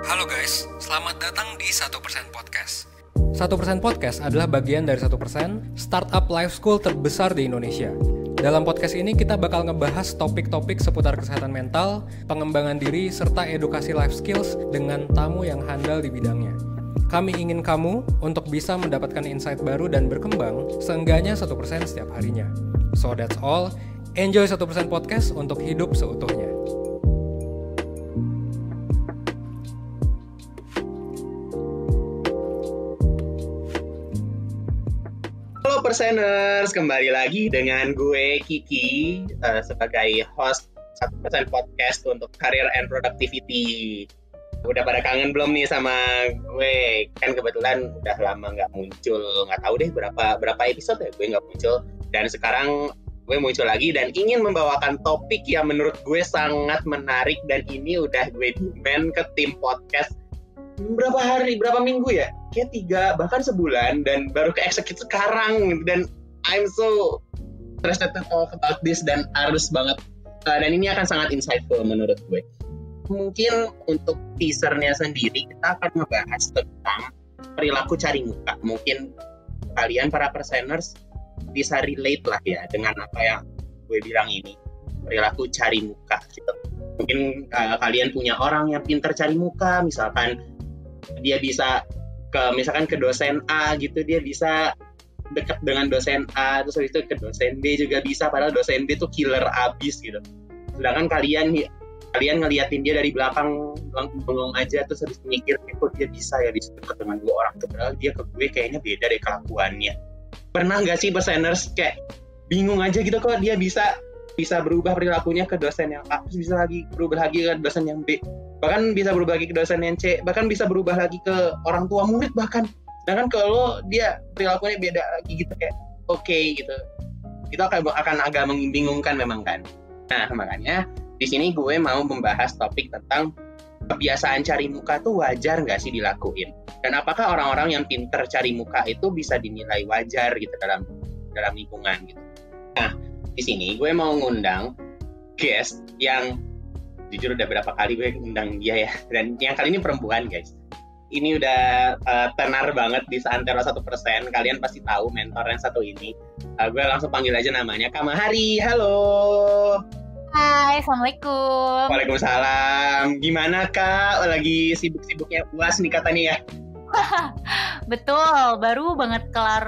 Halo guys, selamat datang di 1% Podcast. 1% Podcast adalah bagian dari 1% startup life school terbesar di Indonesia. Dalam podcast ini kita bakal ngebahas topik-topik seputar kesehatan mental, pengembangan diri, serta edukasi life skills dengan tamu yang handal di bidangnya. Kami ingin kamu untuk bisa mendapatkan insight baru dan berkembang seenggaknya 1% setiap harinya. So that's all, enjoy 1% Podcast untuk hidup seutuhnya. Halo Perseners, kembali lagi dengan gue Kiki sebagai host 1% Podcast untuk Career and Productivity. Udah pada kangen belum nih sama gue? Kan kebetulan udah lama nggak muncul, nggak tahu deh berapa episode ya gue nggak muncul. Dan sekarang gue muncul lagi dan ingin membawakan topik yang menurut gue sangat menarik, dan ini udah gue demand ke tim podcast berapa minggu ya? Kayak 3, bahkan sebulan, dan baru ke-execute sekarang. Dan I'm so interested to talk about this dan harus banget. Dan ini akan sangat insightful menurut gue. Mungkin untuk teasernya sendiri, kita akan membahas tentang perilaku cari muka. Mungkin kalian para perseners bisa relate lah ya dengan apa yang gue bilang ini. Perilaku cari muka gitu. Mungkin kalian punya orang yang pintar cari muka, misalkan dia bisa misalkan ke dosen A gitu, dia bisa dekat dengan dosen A, terus habis itu ke dosen B juga bisa, padahal dosen B tuh killer abis gitu. Sedangkan kalian ngeliatin dia dari belakang bengong aja, terus habis mikir kok dia bisa ya dekat dengan dua orang tuh, padahal dia ke gue kayaknya beda deh kelakuannya. Pernah nggak sih perseners kayak bingung aja gitu kok dia bisa berubah perilakunya ke dosen yang A, terus bisa lagi berubah lagi ke dosen yang B, bahkan bisa berubah lagi ke dosen yang C, bahkan bisa berubah lagi ke orang tua murid bahkan. Sedangkan kalau dia perilakunya beda lagi gitu, kayak oke gitu, itu akan agak membingungkan memang kan. Nah makanya di sini gue mau membahas topik tentang kebiasaan cari muka tuh wajar nggak sih dilakuin, dan apakah orang-orang yang pinter cari muka itu bisa dinilai wajar gitu dalam lingkungan gitu. Nah di sini gue mau ngundang guest yang jujur udah berapa kali gue undang dia ya, dan yang kali ini perempuan guys. Ini udah tenar banget di Seantero 1%. Kalian pasti tahu mentor yang satu ini. Gue langsung panggil aja namanya, Kak Mahari. Halo. Hai, Assalamualaikum. Waalaikumsalam. Gimana Kak? Lagi sibuk-sibuknya UAS nih katanya ya? Betul, baru banget kelar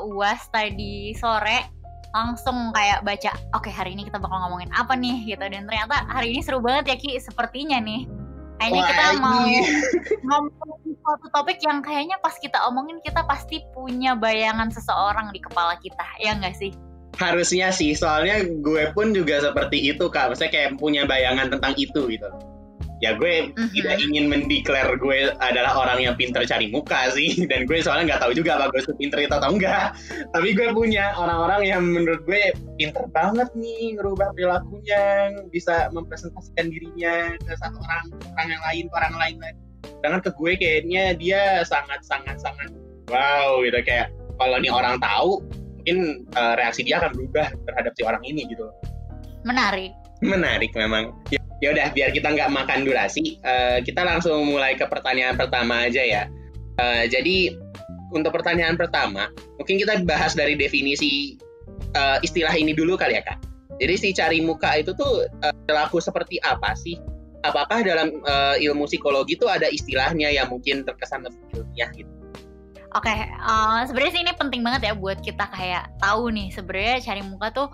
UAS tadi sore. Langsung kayak baca, oke, hari ini kita bakal ngomongin apa nih gitu. Dan ternyata hari ini seru banget ya Ki, sepertinya nih. Kayaknya kita mau ngomongin suatu topik yang kayaknya pas kita omongin kita pasti punya bayangan seseorang di kepala kita, ya nggak sih? Harusnya sih, soalnya gue pun juga seperti itu Kak. Maksudnya kayak punya bayangan tentang itu gitu. Ya gue tidak ingin mendeklar gue adalah orang yang pintar cari muka sih. Dan gue soalnya nggak tahu juga apa gue pintar itu atau enggak. Tapi gue punya orang-orang yang menurut gue pintar banget nih ngerubah perilakunya, bisa mempresentasikan dirinya ke satu orang yang lain, ke orang lain. Sedangkan ke gue kayaknya dia sangat wow gitu, kayak kalau nih orang tahu mungkin reaksi dia akan berubah terhadap si orang ini gitu. Menarik memang. Ya udah, biar kita nggak makan durasi, kita langsung mulai ke pertanyaan pertama aja ya. Jadi untuk pertanyaan pertama, mungkin kita bahas dari definisi istilah ini dulu kali ya Kak. Jadi si cari muka itu tuh perilaku seperti apa sih? Apakah dalam ilmu psikologi tuh ada istilahnya yang mungkin terkesan lebih ilmiah gitu? Oke, sebenarnya sih ini penting banget ya buat kita kayak tahu nih sebenarnya cari muka tuh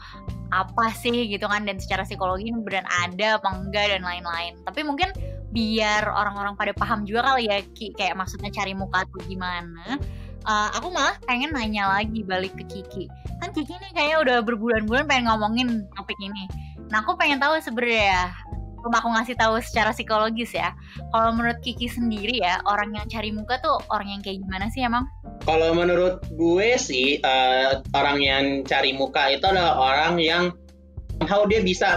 apa sih gitu kan, dan secara psikologi ini beneran ada apa enggak dan lain-lain. Tapi mungkin biar orang-orang pada paham juga kali ya Ki, kayak maksudnya cari muka tuh gimana. Aku malah pengen nanya lagi balik ke Kiki. Kan Kiki nih kayaknya udah berbulan-bulan pengen ngomongin topik ini. Nah aku pengen tahu sebenarnya, aku ngasih tahu secara psikologis ya. Kalau menurut Kiki sendiri ya, orang yang cari muka tuh orang yang kayak gimana sih emang? Kalau menurut gue sih, orang yang cari muka itu adalah orang yang dia bisa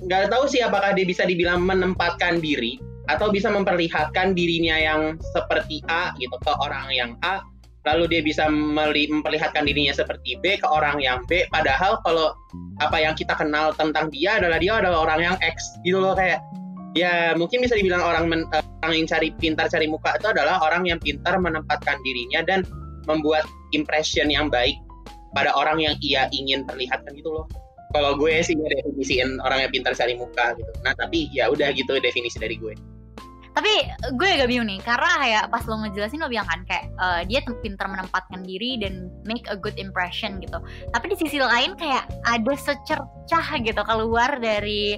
nggak tahu sih apakah dia bisa dibilang menempatkan diri atau bisa memperlihatkan dirinya yang seperti A gitu ke orang yang A, lalu dia bisa memperlihatkan dirinya seperti B ke orang yang B, padahal kalau apa yang kita kenal tentang dia adalah orang yang X gitu loh, kayak Ya mungkin bisa dibilang orang yang pintar cari muka itu adalah orang yang pintar menempatkan dirinya dan membuat impression yang baik pada orang yang ia ingin perlihatkan gitu loh. Kalau gue sih definisiin orang yang pintar cari muka gitu. Nah tapi ya udah gitu definisi dari gue. Tapi gue agak bingung nih, karena kayak pas lo ngejelasin lo bilang kan kayak dia pintar menempatkan diri dan make a good impression gitu. Tapi di sisi lain kayak ada secercah gitu keluar dari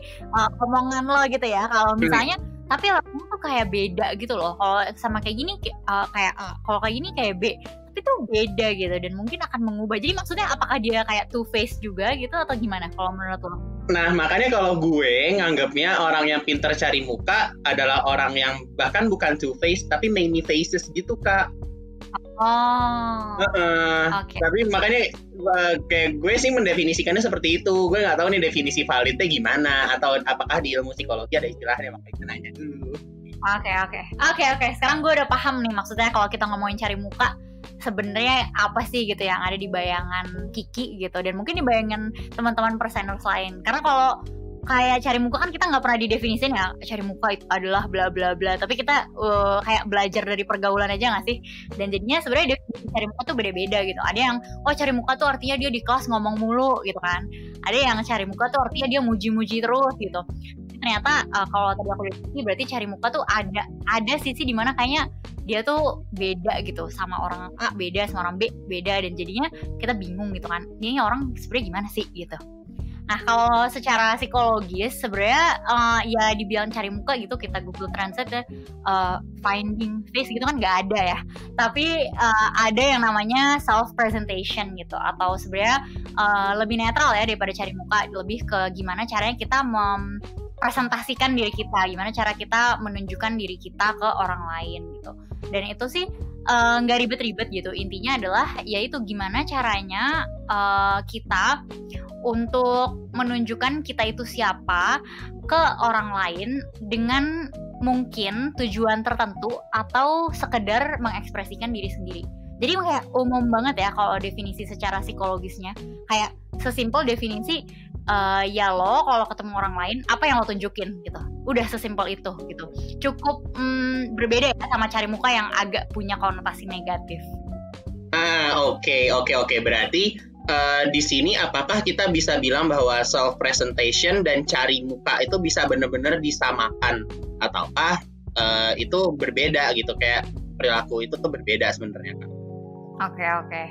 omongan lo gitu ya. Kalau misalnya tapi lagunya tuh kayak beda gitu loh. Kalau sama kayak gini kayak A, kalau kayak gini kayak B. Tapi tuh beda gitu dan mungkin akan mengubah. Jadi maksudnya apakah dia kayak two face juga gitu atau gimana kalau menurut lo? Nah makanya kalau gue nganggapnya orang yang pintar cari muka adalah orang yang bahkan bukan two face tapi many faces gitu Kak. Okay. Tapi makanya kayak gue sih mendefinisikannya seperti itu. Gue nggak tahu nih definisi validnya gimana atau apakah di ilmu psikologi ada istilahnya, makanya nanya dulu. Oke. Sekarang gue udah paham nih maksudnya kalau kita ngomongin cari muka sebenarnya apa sih gitu yang ada di bayangan Kiki gitu dan mungkin di bayangan teman-teman perseners lain. Karena kalau kayak cari muka kan kita nggak pernah didefinisin ya cari muka itu adalah bla bla bla, tapi kita kayak belajar dari pergaulan aja nggak sih, dan jadinya sebenarnya definisi cari muka tuh beda-beda gitu. Ada yang cari muka tuh artinya dia di kelas ngomong mulu gitu kan, ada yang cari muka tuh artinya dia muji-muji terus gitu. Ternyata kalau tadi aku definisi berarti cari muka tuh ada sisi dimana kayaknya dia tuh beda gitu sama orang A, beda sama orang B, beda, dan jadinya kita bingung gitu kan, ini orang sebenarnya gimana sih gitu. Nah kalau secara psikologis sebenarnya ya dibilang cari muka gitu, kita Google Translate ya, finding face gitu kan nggak ada ya, tapi ada yang namanya self presentation gitu, atau sebenarnya lebih netral ya daripada cari muka, lebih ke gimana caranya kita presentasikan diri kita, gimana cara kita menunjukkan diri kita ke orang lain gitu. Dan itu sih nggak ribet-ribet gitu, intinya adalah yaitu gimana caranya kita untuk menunjukkan kita itu siapa ke orang lain dengan mungkin tujuan tertentu atau sekedar mengekspresikan diri sendiri. Jadi kayak umum banget ya kalau definisi secara psikologisnya, kayak sesimpel definisi ya lo kalau ketemu orang lain apa yang lo tunjukin gitu, udah sesimpel itu gitu. Cukup berbeda ya sama cari muka yang agak punya konotasi negatif. Oke. Berarti di sini apakah kita bisa bilang bahwa self presentation dan cari muka itu bisa benar-benar disamakan, ataukah itu berbeda gitu, kayak perilaku itu tuh berbeda sebenarnya kan? Oke.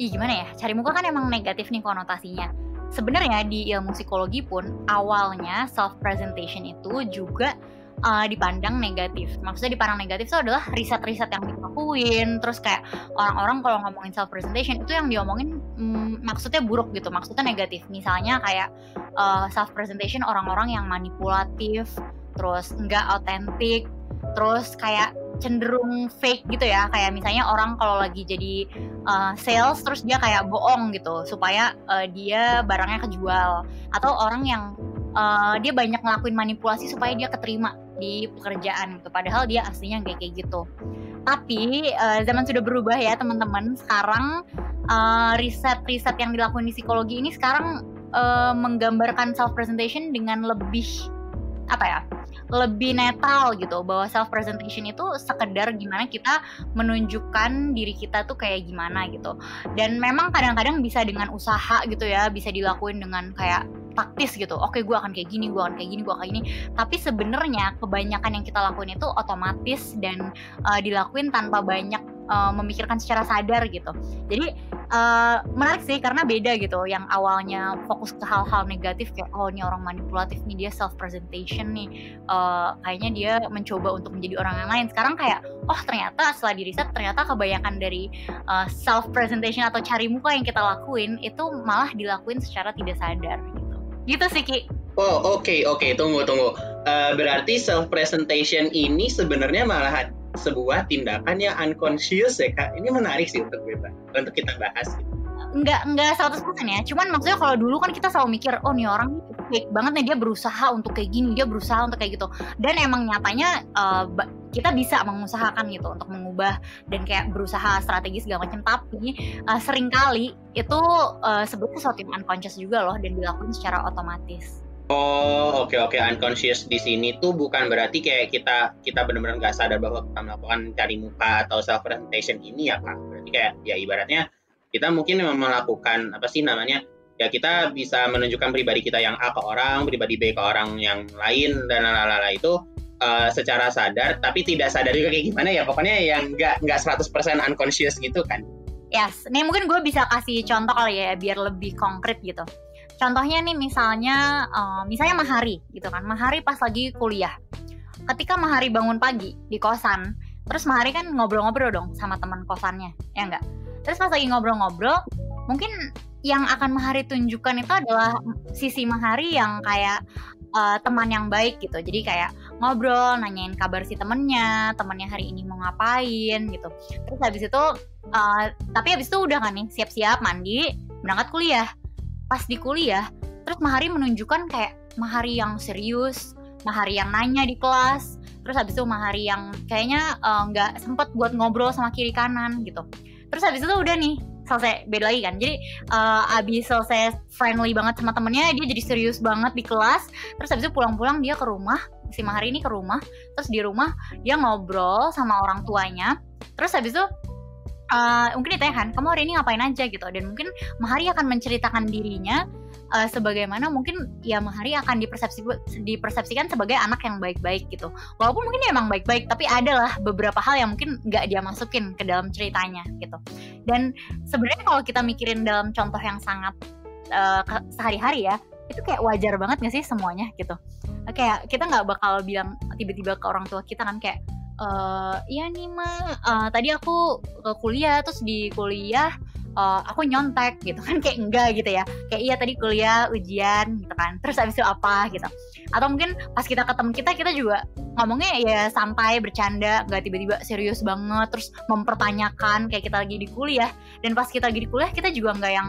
Gimana ya? Cari muka kan emang negatif nih konotasinya. Sebenarnya di ilmu psikologi pun awalnya self presentation itu juga dipandang negatif. Maksudnya dipandang negatif itu adalah riset-riset yang dilakuin, terus kayak orang-orang kalau ngomongin self presentation itu yang diomongin maksudnya buruk gitu, maksudnya negatif. Misalnya kayak self presentation orang-orang yang manipulatif, terus nggak autentik, terus kayak cenderung fake gitu ya, kayak misalnya orang kalau lagi jadi sales terus dia kayak bohong gitu supaya dia barangnya kejual, atau orang yang dia banyak ngelakuin manipulasi supaya dia keterima di pekerjaan gitu, padahal dia aslinya kayak gitu. Tapi zaman sudah berubah ya teman-teman. Sekarang riset-riset yang dilakukan di psikologi ini sekarang menggambarkan self presentation dengan lebih lebih netral gitu, bahwa self presentation itu sekedar gimana kita menunjukkan diri kita tuh kayak gimana gitu. Dan memang kadang-kadang bisa dengan usaha gitu ya, bisa dilakuin dengan kayak taktis gitu. Oke, gue akan kayak gini, gue akan kayak gini, gue akan kayak gini. Tapi sebenarnya kebanyakan yang kita lakuin itu otomatis dan dilakuin tanpa banyak memikirkan secara sadar gitu. Jadi menarik sih karena beda gitu. Yang awalnya fokus ke hal-hal negatif kayak ini orang manipulatif nih, dia self presentation nih, kayaknya dia mencoba untuk menjadi orang yang lain. Sekarang kayak ternyata setelah di riset ternyata kebanyakan dari self presentation atau cari muka yang kita lakuin itu malah dilakuin secara tidak sadar gitu sih Ki. Oke, tunggu. Berarti self presentation ini sebenarnya malah sebuah tindakan yang unconscious ya Kak. Ini menarik sih untuk kita bahas gitu. Enggak 100% ya. Cuman maksudnya kalau dulu kan kita selalu mikir, nih orang fake banget nih, dia berusaha untuk kayak gini, dia berusaha untuk kayak gitu. Dan emang nyatanya kita bisa mengusahakan gitu untuk mengubah dan kayak berusaha strategi segala macam. Tapi seringkali itu sebenarnya sesuatu yang unconscious juga loh dan dilakukan secara otomatis. Oh, oke. Unconscious di sini tuh bukan berarti kayak kita benar-benar nggak sadar bahwa kita melakukan cari muka atau self presentation ini ya Kak. Berarti kayak ya ibaratnya kita mungkin memang melakukan apa sih namanya? Ya kita bisa menunjukkan pribadi kita yang A ke orang, pribadi B ke orang yang lain dan lalala itu secara sadar, tapi tidak sadar juga kayak gimana ya. Pokoknya yang nggak 100% unconscious gitu kan. Yes, nih mungkin gue bisa kasih contoh kali ya biar lebih konkret gitu. Contohnya nih misalnya Mahari gitu kan. Mahari pas lagi kuliah. Ketika Mahari bangun pagi di kosan, terus Mahari kan ngobrol-ngobrol dong sama teman kosannya, ya enggak? Terus pas lagi ngobrol-ngobrol, mungkin yang akan Mahari tunjukkan itu adalah sisi Mahari yang kayak teman yang baik gitu. Jadi kayak ngobrol, nanyain kabar si temennya hari ini mau ngapain gitu. Terus habis itu, tapi habis itu udah kan nih siap-siap mandi, berangkat kuliah. Pas di kuliah, terus Mahari menunjukkan kayak Mahari yang serius, Mahari yang nanya di kelas, terus habis itu Mahari yang kayaknya nggak sempet buat ngobrol sama kiri kanan gitu. Terus habis itu udah nih, selesai, beda lagi kan. Jadi abis selesai friendly banget sama temennya, dia jadi serius banget di kelas. Terus habis itu pulang-pulang dia ke rumah, si Mahari ini ke rumah, terus di rumah dia ngobrol sama orang tuanya. Terus habis itu mungkin ditanya kan, kamu hari ini ngapain aja gitu. Dan mungkin Mahari akan menceritakan dirinya sebagaimana mungkin ya Mahari akan dipersepsikan sebagai anak yang baik-baik gitu. Walaupun mungkin dia emang baik-baik, tapi adalah beberapa hal yang mungkin nggak dia masukin ke dalam ceritanya gitu. Dan sebenarnya kalau kita mikirin dalam contoh yang sangat sehari-hari ya, itu kayak wajar banget nggak sih semuanya gitu. Kayak kita nggak bakal bilang tiba-tiba ke orang tua kita kan kayak, iya nih Ma, tadi aku kuliah, terus di kuliah aku nyontek gitu kan, kayak enggak gitu ya, kayak iya tadi kuliah ujian gitu kan, terus abis itu apa gitu. Atau mungkin pas kita ketemu kita juga ngomongnya ya santai, bercanda, nggak tiba-tiba serius banget terus mempertanyakan kayak kita lagi di kuliah. Dan pas kita lagi di kuliah kita juga nggak yang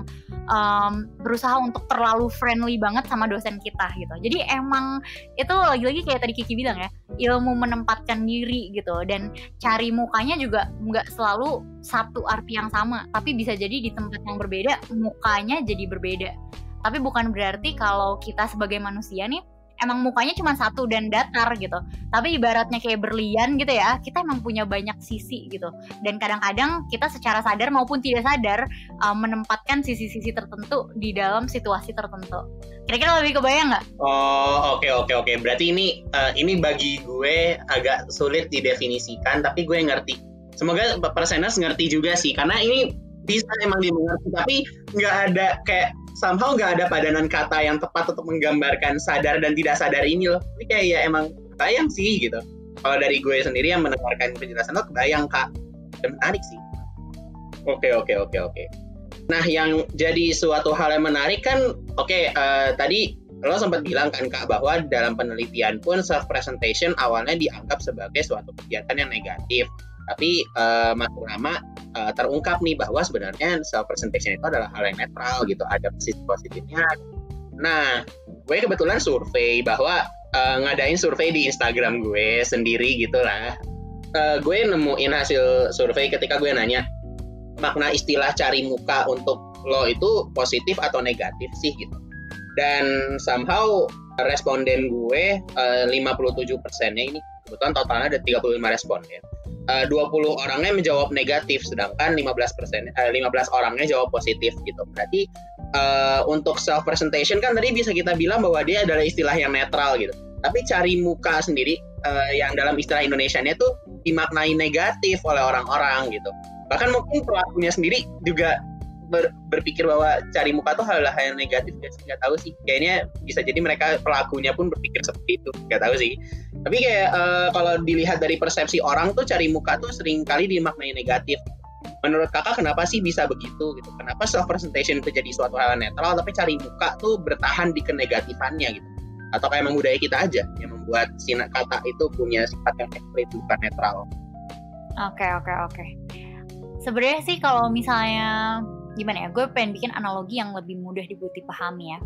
berusaha untuk terlalu friendly banget sama dosen kita gitu. Jadi emang itu lagi-lagi kayak tadi Kiki bilang ya, ilmu menempatkan diri gitu. Dan cari mukanya juga nggak selalu satu arti yang sama, tapi bisa jadi di tempat yang berbeda mukanya jadi berbeda. Tapi bukan berarti kalau kita sebagai manusia nih emang mukanya cuma satu dan datar gitu. Tapi ibaratnya kayak berlian gitu ya, kita emang punya banyak sisi gitu. Dan kadang-kadang kita secara sadar maupun tidak sadar menempatkan sisi-sisi tertentu di dalam situasi tertentu. Kira-kira lebih kebayang nggak? Oh, oke. Berarti ini bagi gue agak sulit didefinisikan, tapi gue ngerti. Semoga perseners ngerti juga sih, karena ini bisa emang dimengerti, tapi nggak ada kayak somehow nggak ada padanan kata yang tepat untuk menggambarkan sadar dan tidak sadar ini loh. Ini kayak ya emang kebayang sih gitu. Kalau dari gue sendiri yang mendengarkan penjelasan lo, kebayang Kak. Dan menarik sih. Oke. Nah, yang jadi suatu hal yang menarik kan, tadi lo sempat bilang kan Kak bahwa dalam penelitian pun self presentation awalnya dianggap sebagai suatu kegiatan yang negatif. Tapi makin lama terungkap nih bahwa sebenarnya self presentation itu adalah hal yang netral gitu, ada sisi positifnya. Nah, gue kebetulan survei bahwa ngadain survei di Instagram gue sendiri gitulah. Gue nemuin hasil survei ketika gue nanya makna istilah cari muka untuk lo itu positif atau negatif sih gitu. Dan somehow responden gue 57%-nya ini kebetulan totalnya ada 35 responden. 20 orangnya menjawab negatif, sedangkan 15 orangnya jawab positif gitu. Berarti untuk self presentation kan tadi bisa kita bilang bahwa dia adalah istilah yang netral gitu. Tapi cari muka sendiri yang dalam istilah Indonesianya tuh dimaknai negatif oleh orang-orang gitu. Bahkan mungkin pelakunya sendiri juga berpikir bahwa cari muka tuh hal yang negatif, nggak tahu sih. Kayaknya bisa jadi mereka pelakunya pun berpikir seperti itu, nggak tahu sih. Tapi kayak kalau dilihat dari persepsi orang tuh cari muka tuh sering kali dimaknai negatif. Menurut Kakak kenapa sih bisa begitu gitu? Kenapa self presentation itu jadi suatu hal netral, tapi cari muka tuh bertahan di kenegatifannya gitu? Atau kayak emang budaya kita aja yang membuat kata itu punya sifat yang ekstrim, bukan netral? Oke. Sebenarnya sih kalau misalnya gimana ya, gue pengen bikin analogi yang lebih mudah dibuat dipahami ya.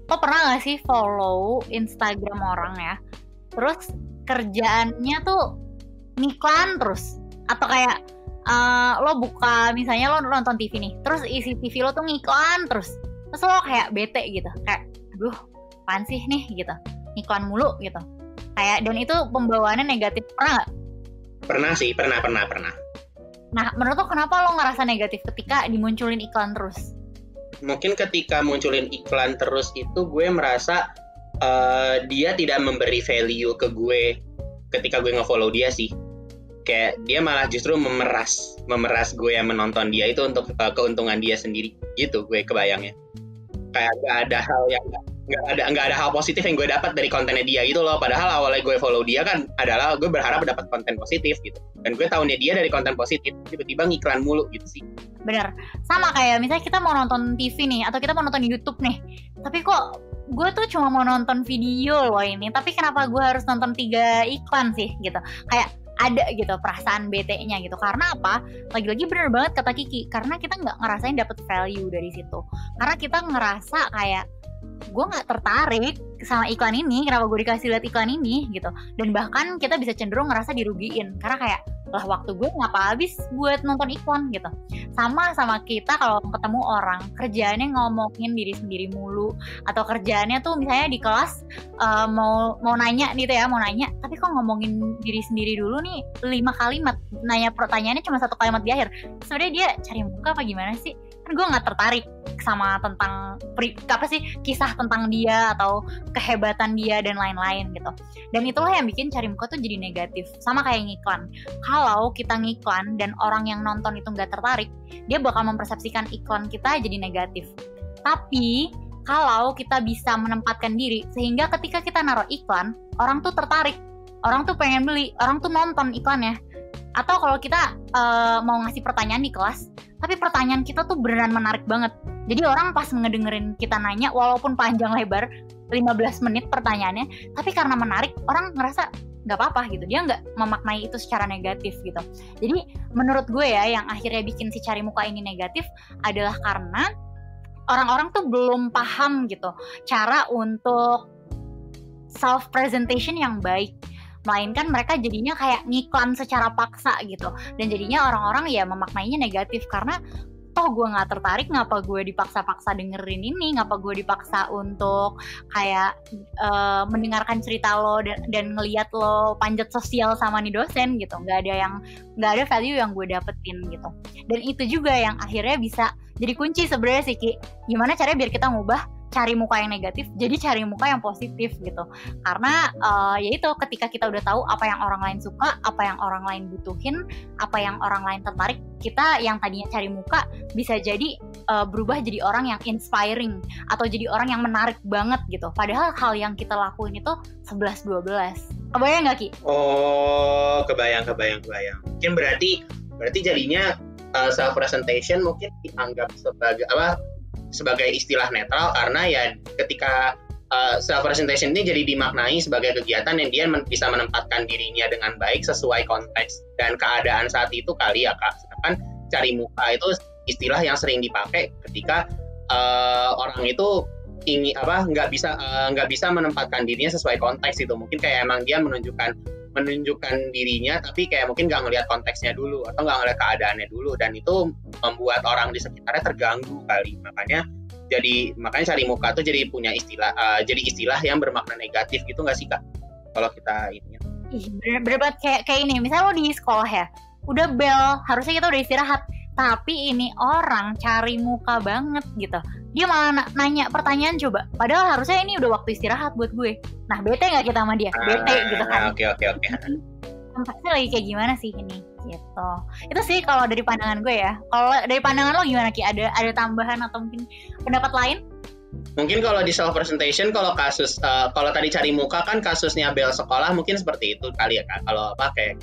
Lo pernah gak sih follow Instagram orang ya, terus kerjaannya tuh ngiklan terus? Atau kayak lo buka, misalnya lo nonton TV nih, terus isi TV lo tuh ngiklan terus lo kayak bete gitu, kayak aduh apaan sih nih gitu, iklan mulu gitu. Kayak, dan itu pembawaannya negatif, pernah nggak? Pernah sih, pernah. Nah, menurut lo kenapa lo ngerasa negatif ketika dimunculin iklan terus? Mungkin ketika munculin iklan terus itu gue merasa dia tidak memberi value ke gue ketika gue nge-follow dia sih. Kayak dia malah justru memeras gue yang menonton dia itu untuk keuntungan dia sendiri gitu, gue kebayangnya. Kayak nggak ada hal positif yang gue dapat dari kontennya dia gitu loh. Padahal awalnya gue follow dia kan adalah gue berharap dapat konten positif gitu, dan gue tahunya dia dari konten positif, tiba-tiba ngiklan mulu gitu sih. Bener, sama kayak misalnya kita mau nonton TV nih, atau kita mau nonton YouTube nih, tapi kok gue tuh cuma mau nonton video loh ini, tapi kenapa gue harus nonton 3 iklan sih gitu. Kayak ada gitu perasaan bete-nya gitu. Karena apa? Lagi-lagi bener banget kata Kiki, karena kita nggak ngerasain dapet value dari situ. Karena kita ngerasa kayak gue nggak tertarik sama iklan ini, kenapa gue dikasih lihat iklan ini gitu. Dan bahkan kita bisa cenderung ngerasa dirugiin karena kayak, lah waktu gue ngapa habis buat nonton iklan gitu. Sama kita kalau ketemu orang kerjaannya ngomongin diri sendiri mulu, atau kerjaannya tuh misalnya di kelas mau nanya gitu ya, mau nanya tapi kok ngomongin diri sendiri dulu nih 5 kalimat, nanya pertanyaannya cuma 1 kalimat di akhir. Sebenarnya dia cari muka apa gimana sih? Kan gue nggak tertarik sama tentang kisah tentang dia atau kehebatan dia dan lain-lain gitu. Dan itulah yang bikin cari muka tuh jadi negatif. Sama kayak ngiklan. Kalau kita ngiklan dan orang yang nonton itu nggak tertarik, dia bakal mempersepsikan iklan kita jadi negatif. Tapi kalau kita bisa menempatkan diri sehingga ketika kita naruh iklan, orang tuh tertarik, orang tuh pengen beli, orang tuh nonton iklannya. Atau kalau kita mau ngasih pertanyaan di kelas, tapi pertanyaan kita tuh beneran menarik banget. Jadi orang pas ngedengerin kita nanya, walaupun panjang lebar 15 menit pertanyaannya, tapi karena menarik, orang ngerasa nggak apa-apa gitu. Dia nggak memaknai itu secara negatif gitu. Jadi menurut gue ya, yang akhirnya bikin si cari muka ini negatif adalah karena orang-orang tuh belum paham gitu cara untuk self presentation yang baik. Melainkan mereka jadinya kayak ngiklan secara paksa gitu. Dan jadinya orang-orang ya memaknainya negatif. Karena toh gue gak tertarik, ngapa gue dipaksa-paksa dengerin ini, ngapa gue dipaksa untuk kayak mendengarkan cerita lo dan ngeliat lo panjat sosial sama nih dosen gitu. Gak ada value yang gue dapetin gitu. Dan itu juga yang akhirnya bisa jadi kunci sebenarnya sih Ki. Gimana caranya biar kita ngubah cari muka yang negatif jadi cari muka yang positif gitu. Karena yaitu ketika kita udah tahu apa yang orang lain suka, apa yang orang lain butuhin, apa yang orang lain tertarik, kita yang tadinya cari muka bisa jadi berubah jadi orang yang inspiring atau jadi orang yang menarik banget gitu. Padahal hal yang kita lakuin itu 11-12. Kebayang gak Ki? Oh, kebayang. Mungkin berarti jadinya self presentation mungkin dianggap sebagai istilah netral, karena ya ketika self presentation ini jadi dimaknai sebagai kegiatan yang dia bisa menempatkan dirinya dengan baik sesuai konteks dan keadaan saat itu kali ya Kak. Sedangkan cari muka itu istilah yang sering dipakai ketika orang itu nggak bisa menempatkan dirinya sesuai konteks itu. Mungkin kayak emang dia menunjukkan dirinya tapi kayak mungkin nggak ngelihat konteksnya dulu atau nggak ngelihat keadaannya dulu, dan itu membuat orang di sekitarnya terganggu kali. Makanya cari muka tuh jadi punya istilah yang bermakna negatif gitu nggak sih Kak? Kalau kita ini bener banget kayak ini, misalnya lo di sekolah ya, udah bel, harusnya kita udah istirahat, tapi ini orang cari muka banget gitu. Dia malah nanya pertanyaan coba, padahal harusnya ini udah waktu istirahat buat gue. Nah, bete gak kita sama dia? Bete gitu kan. Oke. Konteksnya lagi kayak gimana sih ini? Gitu. Itu sih kalau dari pandangan gue ya. Kalau dari pandangan lo gimana Ki? Ada tambahan atau mungkin pendapat lain? Mungkin kalau di self presentation, kalau kalau tadi cari muka kan kasusnya bel sekolah mungkin seperti itu kali ya Kak. Kalau kayak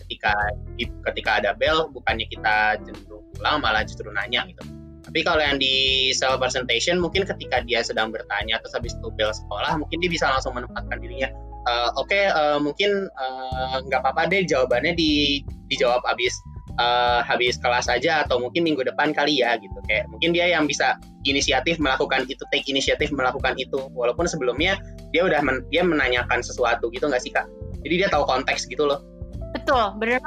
ketika ada bel bukannya kita cenderung pulang, malah justru nanya gitu. Tapi kalau yang di self presentation mungkin ketika dia sedang bertanya terus habis itu bel sekolah, mungkin dia bisa langsung menempatkan dirinya. Mungkin nggak apa-apa deh jawabannya dijawab habis kelas aja, atau mungkin minggu depan kali ya gitu. Kayak mungkin dia yang bisa take inisiatif melakukan itu, walaupun sebelumnya dia menanyakan sesuatu gitu nggak sih Kak? Jadi dia tahu konteks gitu loh. Betul, bener.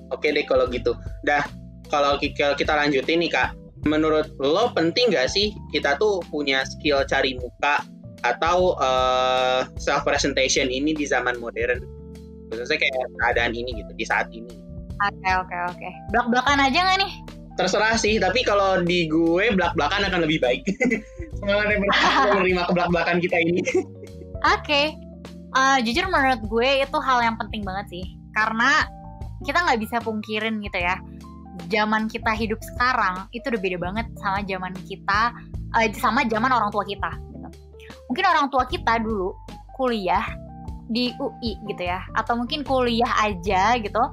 Oke deh kalau gitu. Dah, kalau kita lanjutin nih Kak, menurut lo penting nggak sih kita tuh punya skill cari muka atau self presentation ini di zaman modern, khususnya kayak keadaan ini gitu di saat ini? Oke. Blak-blakan aja nggak nih? Terserah sih, tapi kalau di gue blak-blakan akan lebih baik. Semangat menerima keblak-blakan kita ini. Oke. Jujur menurut gue itu hal yang penting banget sih, karena kita nggak bisa pungkirin gitu ya, zaman kita hidup sekarang itu udah beda banget sama zaman kita, sama zaman orang tua kita gitu. Mungkin orang tua kita dulu kuliah di UI gitu ya, atau mungkin kuliah aja gitu,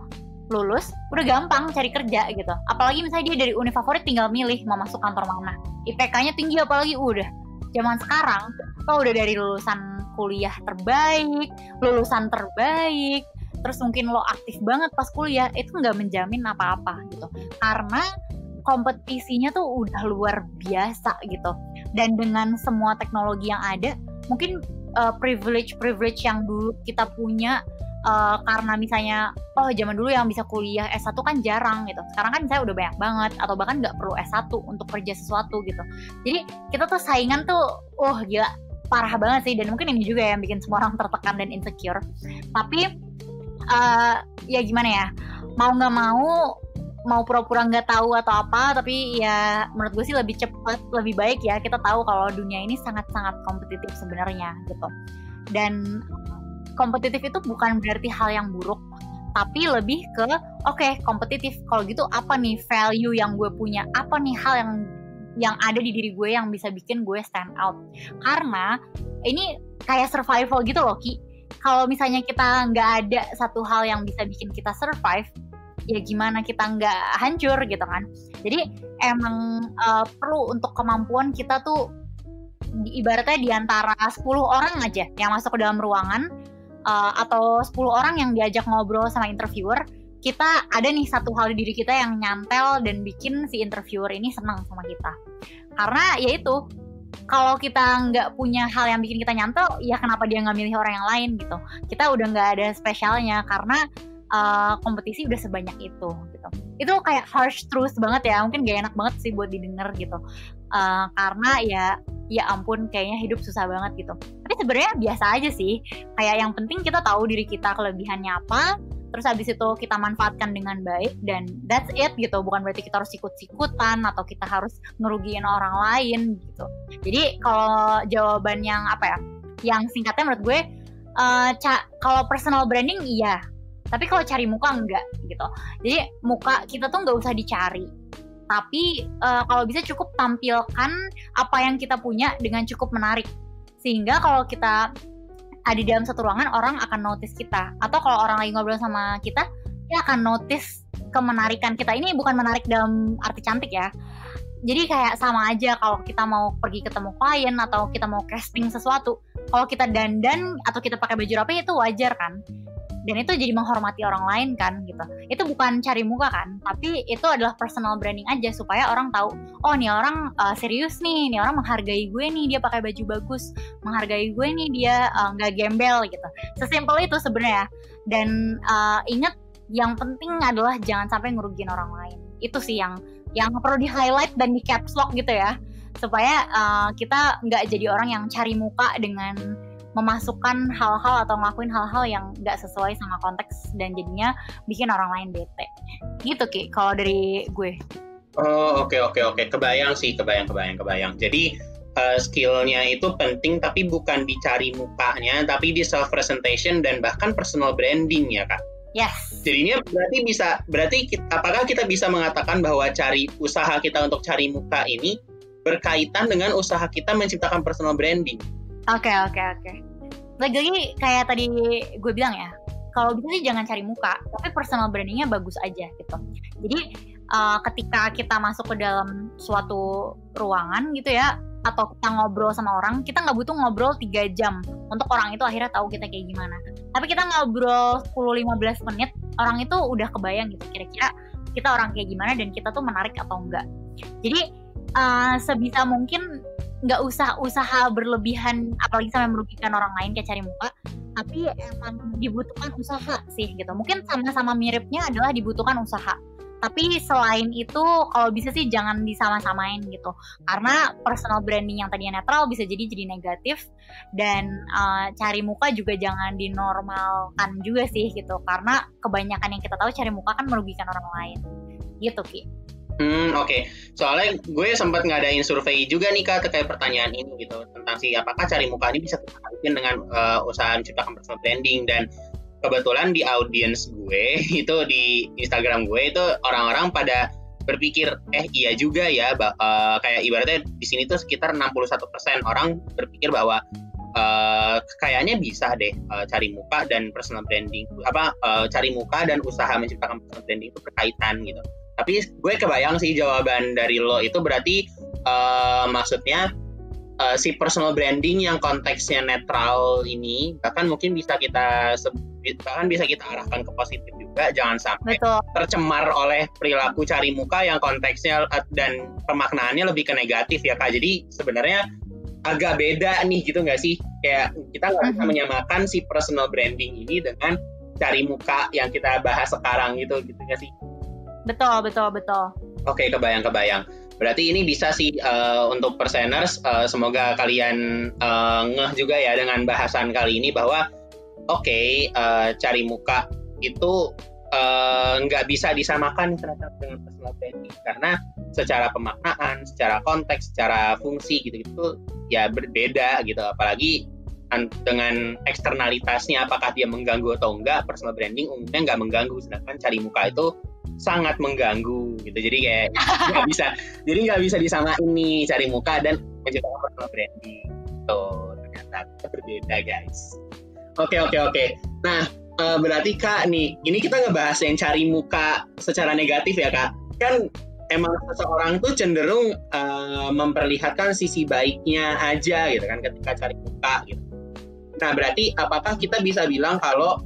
lulus udah gampang cari kerja gitu. Apalagi misalnya dia dari univ favorit tinggal milih mau masuk kantor mana, IPK-nya tinggi apalagi udah. Zaman sekarang lo udah dari lulusan kuliah terbaik, lulusan terbaik, terus mungkin lo aktif banget pas kuliah, itu nggak menjamin apa-apa gitu, karena kompetisinya tuh udah luar biasa gitu. Dan dengan semua teknologi yang ada, mungkin privilege yang dulu kita punya, karena misalnya zaman dulu yang bisa kuliah S1 kan jarang gitu, sekarang kan misalnya udah banyak banget, atau bahkan nggak perlu S1 untuk kerja sesuatu gitu. Jadi kita tuh saingan tuh gila parah banget sih, dan mungkin ini juga yang bikin semua orang tertekan dan insecure. Tapi ya gimana ya, mau nggak mau pura-pura nggak tahu atau apa, tapi ya menurut gue sih lebih cepat, lebih baik ya kita tahu kalau dunia ini sangat-sangat kompetitif sebenarnya gitu. Dan kompetitif itu bukan berarti hal yang buruk, tapi lebih ke kompetitif, kalau gitu apa nih value yang gue punya, apa nih hal yang ada di diri gue yang bisa bikin gue stand out. Karena ini kayak survival gitu loh Ki. Kalau misalnya kita nggak ada satu hal yang bisa bikin kita survive, ya gimana kita nggak hancur gitu kan. Jadi emang perlu untuk kemampuan kita tuh, ibaratnya di antara 10 orang aja yang masuk ke dalam ruangan, atau 10 orang yang diajak ngobrol sama interviewer, kita ada nih satu hal di diri kita yang nyantel dan bikin si interviewer ini senang sama kita. Karena ya itu, kalau kita nggak punya hal yang bikin kita nyantel, ya kenapa dia nggak milih orang yang lain gitu. Kita udah nggak ada spesialnya, karena kompetisi udah sebanyak itu gitu. Itu kayak harsh truth banget ya, mungkin gak enak banget sih buat didengar gitu, karena ya ampun, kayaknya hidup susah banget gitu. Tapi sebenarnya biasa aja sih, kayak yang penting kita tahu diri kita kelebihannya apa, terus habis itu kita manfaatkan dengan baik, dan that's it gitu. Bukan berarti kita harus ikut-ikutan atau kita harus ngerugiin orang lain gitu. Jadi kalau jawaban yang yang singkatnya menurut gue, kalau personal branding iya, tapi kalau cari muka enggak gitu. Jadi muka kita tuh nggak usah dicari, tapi kalau bisa cukup tampilkan apa yang kita punya dengan cukup menarik, sehingga kalau kita ada di dalam satu ruangan, orang akan notice kita. Atau kalau orang lagi ngobrol sama kita, dia akan notice kemenarikan kita. Ini bukan menarik dalam arti cantik ya, jadi kayak sama aja kalau kita mau pergi ketemu klien atau kita mau casting sesuatu, kalau kita dandan atau kita pakai baju rapi itu wajar kan, dan itu jadi menghormati orang lain kan gitu. Itu bukan cari muka kan, tapi itu adalah personal branding aja, supaya orang tahu, oh nih orang serius nih orang menghargai gue nih, dia pakai baju bagus, menghargai gue nih, dia nggak gembel gitu. Sesimpel itu sebenarnya. Dan ingat, yang penting adalah jangan sampai ngerugiin orang lain. Itu sih yang perlu di highlight dan di caps lock gitu ya, supaya kita nggak jadi orang yang cari muka dengan memasukkan hal-hal atau ngelakuin hal-hal yang nggak sesuai sama konteks dan jadinya bikin orang lain bete. Gitu Ki, kalau dari gue. Oh, oke. Kebayang sih, kebayang. Jadi skillnya itu penting, tapi bukan dicari mukanya, tapi di self presentation dan bahkan personal branding ya Kak. Yes. Jadinya apakah kita bisa mengatakan bahwa cari usaha kita untuk cari muka ini berkaitan dengan usaha kita menciptakan personal branding? Oke. Lagi-lagi kayak tadi gue bilang ya, kalau bisa sih jangan cari muka, tapi personal brandingnya bagus aja gitu. Jadi ketika kita masuk ke dalam suatu ruangan gitu ya, atau kita ngobrol sama orang, kita nggak butuh ngobrol 3 jam untuk orang itu akhirnya tahu kita kayak gimana. Tapi kita ngobrol 10-15 menit, orang itu udah kebayang gitu kira-kira kita orang kayak gimana dan kita tuh menarik atau enggak. Jadi sebisa mungkin nggak usah usaha berlebihan, apalagi sampai merugikan orang lain kayak cari muka, tapi emang dibutuhkan usaha sih gitu. Mungkin sama-sama miripnya adalah dibutuhkan usaha, Tapi selain itu kalau bisa sih jangan disama-samain gitu. Karena personal branding yang tadinya netral bisa jadi negatif. Dan cari muka juga jangan dinormalkan juga sih gitu. Karena kebanyakan yang kita tahu cari muka kan merugikan orang lain. Gitu Ki. Oke. Soalnya gue sempat ngadain survei juga nih Kak terkait pertanyaan ini gitu tentang apakah cari muka ini bisa kita kaitin dengan usaha menciptakan personal branding. Dan kebetulan di audiens gue itu di Instagram gue itu orang-orang pada berpikir iya juga ya kayak ibaratnya di sini tuh sekitar 61% orang berpikir bahwa kayaknya bisa deh cari muka dan personal branding cari muka dan usaha menciptakan personal branding itu berkaitan gitu. Tapi gue kebayang sih jawaban dari lo itu berarti maksudnya si personal branding yang konteksnya netral ini bahkan mungkin bisa kita arahkan ke positif juga, jangan sampai tercemar oleh perilaku cari muka yang konteksnya dan pemaknaannya lebih ke negatif ya Kak. Jadi sebenarnya agak beda nih gitu nggak sih? Kayak kita nggak bisa menyamakan si personal branding ini dengan cari muka yang kita bahas sekarang gitu nggak sih? Betul. Oke, kebayang. Berarti ini bisa sih untuk perseners, semoga kalian ngeh juga ya dengan bahasan kali ini bahwa cari muka itu nggak bisa disamakan ternyata dengan personal branding karena secara pemaknaan, secara konteks, secara fungsi gitu ya berbeda gitu. Apalagi dengan eksternalitasnya apakah dia mengganggu atau enggak, personal branding umumnya nggak mengganggu, sedangkan cari muka itu sangat mengganggu gitu. Jadi kayak nggak bisa disamain nih cari muka dan menciptakan personal branding. Ternyata berbeda guys. Oke. Nah berarti Kak nih, ini kita ngebahas yang cari muka secara negatif ya Kak. Kan emang seseorang tuh cenderung memperlihatkan sisi baiknya aja gitu kan ketika cari muka gitu. Nah berarti apakah kita bisa bilang kalau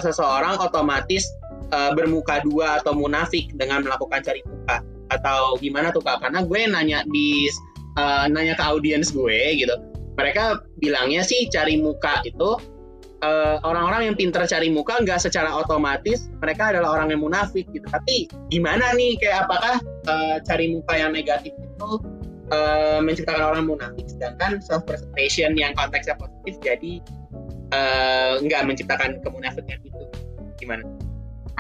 seseorang otomatis bermuka dua atau munafik dengan melakukan cari muka, atau gimana tuh Kak? Karena gue nanya ke audiens gue gitu, mereka bilangnya sih cari muka itu orang-orang yang pintar cari muka nggak secara otomatis mereka adalah orang yang munafik gitu. Tapi gimana nih, kayak apakah cari muka yang negatif itu menciptakan orang munafik, sedangkan self presentation yang konteksnya positif jadi nggak menciptakan kemunafikan itu? Gimana?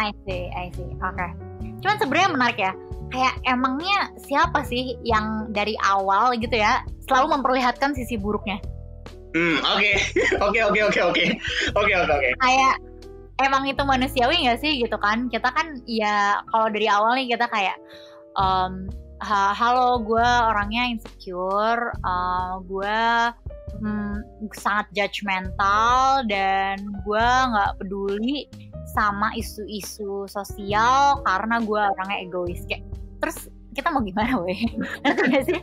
I see. Oke. Cuman sebenarnya menarik ya. Kayak emangnya siapa sih yang dari awal gitu ya selalu memperlihatkan sisi buruknya? Oke. Kayak emang itu manusiawi nggak sih gitu kan? Kita kan ya kalau dari awal nih kita kayak halo, gue orangnya insecure, gue sangat judgmental dan gue nggak peduli sama isu-isu sosial karena gue orangnya egois. Kayak terus kita mau gimana weh? Ngerti gak sih?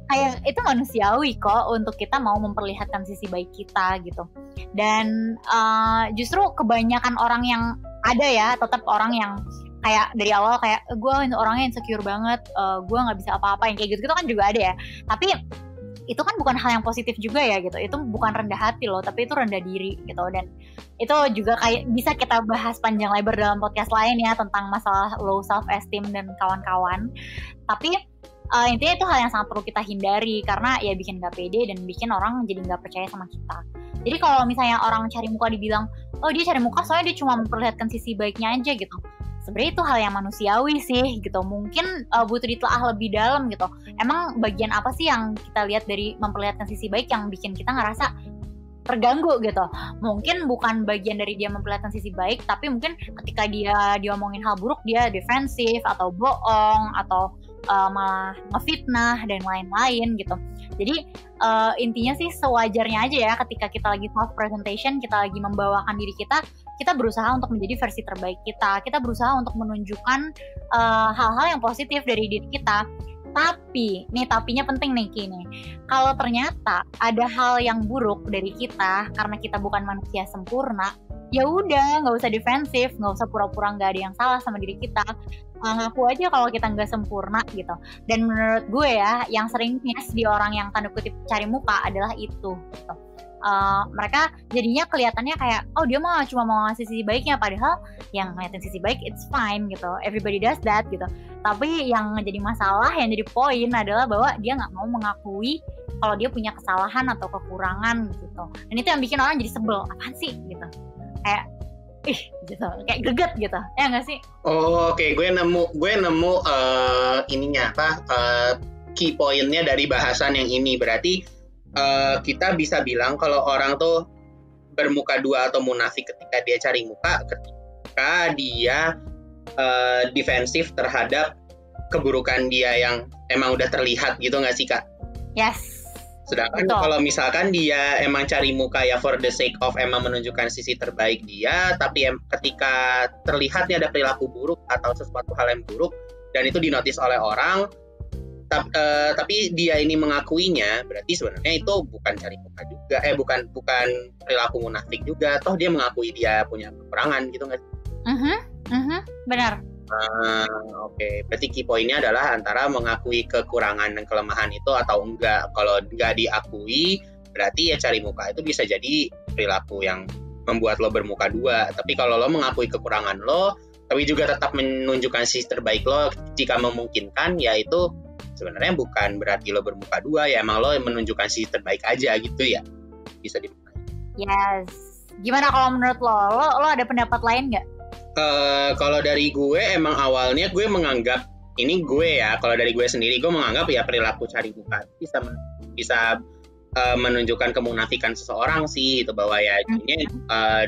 Kayak itu manusiawi kok untuk kita mau memperlihatkan sisi baik kita gitu. Dan justru kebanyakan orang yang ada ya, tetap orang yang kayak dari awal kayak gue orangnya insecure banget, gue nggak bisa apa-apa, yang kayak gitu kan juga ada ya. Tapi itu kan bukan hal yang positif juga ya gitu. Itu bukan rendah hati loh, tapi itu rendah diri gitu. Dan itu juga kayak bisa kita bahas panjang lebar dalam podcast lain ya tentang masalah low self esteem dan kawan-kawan. Tapi intinya itu hal yang sangat perlu kita hindari karena ya bikin gak pede dan bikin orang jadi gak percaya sama kita. Jadi kalau misalnya orang cari muka dibilang, oh dia cari muka soalnya dia cuma memperlihatkan sisi baiknya aja gitu, sebenarnya itu hal yang manusiawi sih gitu. Mungkin butuh ditelaah lebih dalam gitu. Emang bagian apa sih yang kita lihat dari memperlihatkan sisi baik yang bikin kita ngerasa terganggu gitu? Mungkin bukan bagian dari dia memperlihatkan sisi baik, tapi mungkin ketika dia diomongin hal buruk dia defensif atau bohong atau malah ngefitnah dan lain-lain gitu. Jadi intinya sih sewajarnya aja ya ketika kita lagi self presentation, kita lagi membawakan diri kita berusaha untuk menjadi versi terbaik kita berusaha untuk menunjukkan hal-hal yang positif dari diri kita. Tapi, nih tapinya penting nih Kini. Kalau ternyata ada hal yang buruk dari kita karena kita bukan manusia sempurna, ya udah nggak usah defensif, nggak usah pura-pura nggak ada yang salah sama diri kita. Ngaku aja kalau kita nggak sempurna gitu. Dan menurut gue ya, yang sering miss di orang yang tanda kutip cari muka adalah itu gitu. mereka jadinya kelihatannya kayak oh dia mah cuma mau ngasih sisi baiknya, padahal yang ngeliatin sisi baik it's fine gitu, everybody does that gitu. Tapi yang jadi masalah, yang jadi poin adalah bahwa dia nggak mau mengakui kalau dia punya kesalahan atau kekurangan gitu. Dan itu yang bikin orang jadi sebel, apaan sih gitu, kayak gitu, kayak greget gitu, ya nggak sih? Oh, oke. Gue nemu ininya key pointnya dari bahasan yang ini. Berarti kita bisa bilang kalau orang tuh bermuka dua atau munafik ketika dia cari muka, ketika dia defensif terhadap keburukan dia yang emang udah terlihat gitu nggak sih, Kak? Yes. Sedangkan kalau misalkan dia emang cari muka ya for the sake of emang menunjukkan sisi terbaik dia, tapi ketika terlihat dia ada perilaku buruk atau sesuatu hal yang buruk dan itu dinotis oleh orang, tapi dia ini mengakuinya, berarti sebenarnya itu bukan cari muka juga, bukan perilaku munafik juga, toh dia mengakui dia punya kekurangan gitu nggak sih? Benar. Oke. Berarti key poinnya adalah antara mengakui kekurangan dan kelemahan itu atau enggak. Kalau enggak diakui, berarti ya cari muka itu bisa jadi perilaku yang membuat lo bermuka dua. Tapi kalau lo mengakui kekurangan lo, tapi juga tetap menunjukkan sisi terbaik lo jika memungkinkan, ya itu sebenarnya bukan berarti lo bermuka dua, ya emang lo menunjukkan sisi terbaik aja gitu ya. Bisa dimaknai. Yes. Gimana kalau menurut lo ada pendapat lain nggak? Kalau dari gue emang awalnya gue menganggap ini gue ya, kalau dari gue sendiri gue menganggap ya perilaku cari muka bisa menunjukkan kemunafikan seseorang sih, itu bahwa ya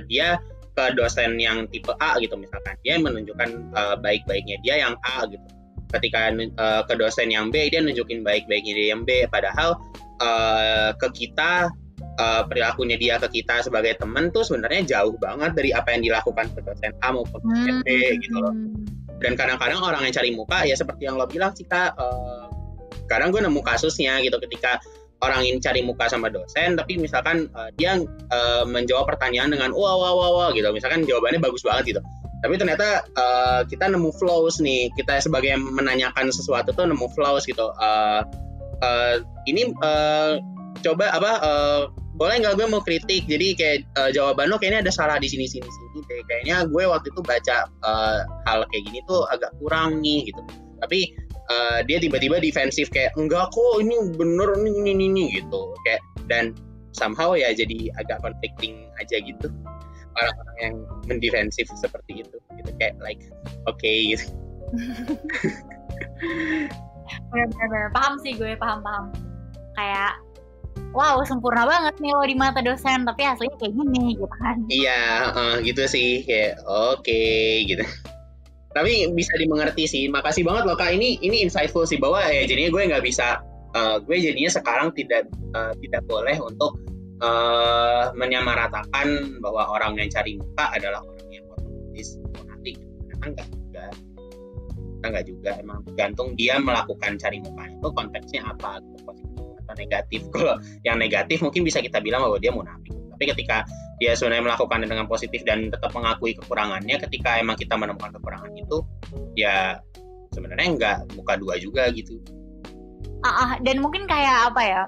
dia ke dosen yang tipe A gitu misalkan, dia menunjukkan baik-baiknya dia yang A gitu. Ketika ke dosen yang B dia nunjukin baik-baiknya dia yang B, padahal ke kita perilakunya dia ke kita sebagai teman tuh sebenarnya jauh banget dari apa yang dilakukan ke dosen A maupun dosen B gitu loh. Dan kadang-kadang orang yang cari muka ya seperti yang lo bilang sih, Kak, kadang gue nemu kasusnya gitu ketika orang ini cari muka sama dosen, tapi misalkan dia menjawab pertanyaan dengan wah gitu, misalkan jawabannya bagus banget gitu, tapi ternyata kita nemu flaws nih, kita sebagai yang menanyakan sesuatu tuh nemu flaws gitu. Ini coba boleh nggak gue mau kritik, jadi kayak jawaban lo kayaknya ada salah di sini kayaknya gue waktu itu baca hal kayak gini tuh agak kurang nih gitu, tapi dia tiba-tiba defensif kayak enggak kok ini bener ini gitu, kayak dan somehow ya jadi agak conflicting aja gitu orang-orang yang mendefensif seperti itu gitu, kayak like okay gitu. Benar-benar paham sih gue, paham kayak wow, sempurna banget nih lo di mata dosen, tapi aslinya kayak gini gitu kan. Iya, gitu sih, kayak oke, gitu. Tapi bisa dimengerti sih. Makasih banget loh, Kak. Ini insightful sih, bahwa ya jadinya gue nggak bisa, gue jadinya sekarang tidak boleh untuk menyamaratakan bahwa orang yang cari muka adalah orang yang otomatis munafik. Memang enggak juga. Emang tergantung dia melakukan cari muka itu konteksnya apa, gitu, positif negatif. Kalau yang negatif mungkin bisa kita bilang bahwa dia munafik. Tapi ketika dia sebenarnya melakukan dengan positif dan tetap mengakui kekurangannya, ketika emang kita menemukan kekurangan itu, ya sebenarnya enggak muka dua juga gitu. Dan mungkin kayak apa ya?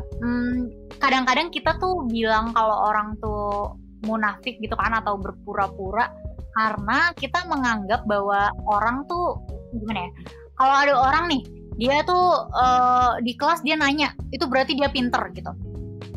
Kadang-kadang kita tuh bilang kalau orang tuh munafik gitu kan, atau berpura-pura, karena kita menganggap bahwa orang tuh gimana ya? Kalau ada orang nih, dia tuh di kelas dia nanya, itu berarti dia pinter gitu.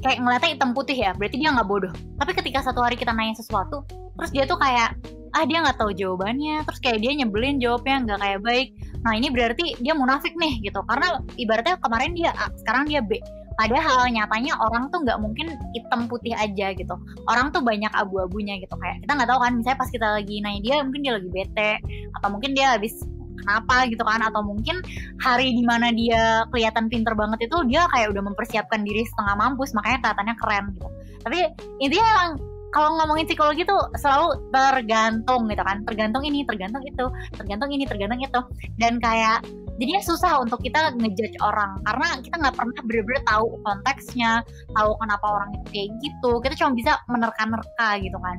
Kayak ngeliatnya hitam putih ya, berarti dia nggak bodoh. Tapi ketika satu hari kita nanya sesuatu, terus dia tuh kayak, dia nggak tahu jawabannya, terus kayak dia nyebelin jawabnya, nggak kayak baik. Nah ini berarti dia munafik nih gitu, karena ibaratnya kemarin dia A, sekarang dia B. Padahal nyatanya orang tuh nggak mungkin hitam putih aja gitu. Orang tuh banyak abu-abunya gitu. Kayak kita nggak tahu kan, misalnya pas kita lagi nanya dia, mungkin dia lagi bete, atau mungkin dia habis kenapa gitu kan, atau mungkin hari dimana dia kelihatan pinter banget itu dia kayak udah mempersiapkan diri setengah mampus, makanya kelihatannya keren gitu. Tapi intinya emang kalau ngomongin psikologi tuh selalu tergantung gitu kan, tergantung ini, tergantung itu, tergantung ini, tergantung itu, dan kayak jadinya susah untuk kita ngejudge orang karena kita nggak pernah bener-bener tahu konteksnya, tahu kenapa orang itu kayak gitu. Kita cuma bisa menerka-nerka gitu kan.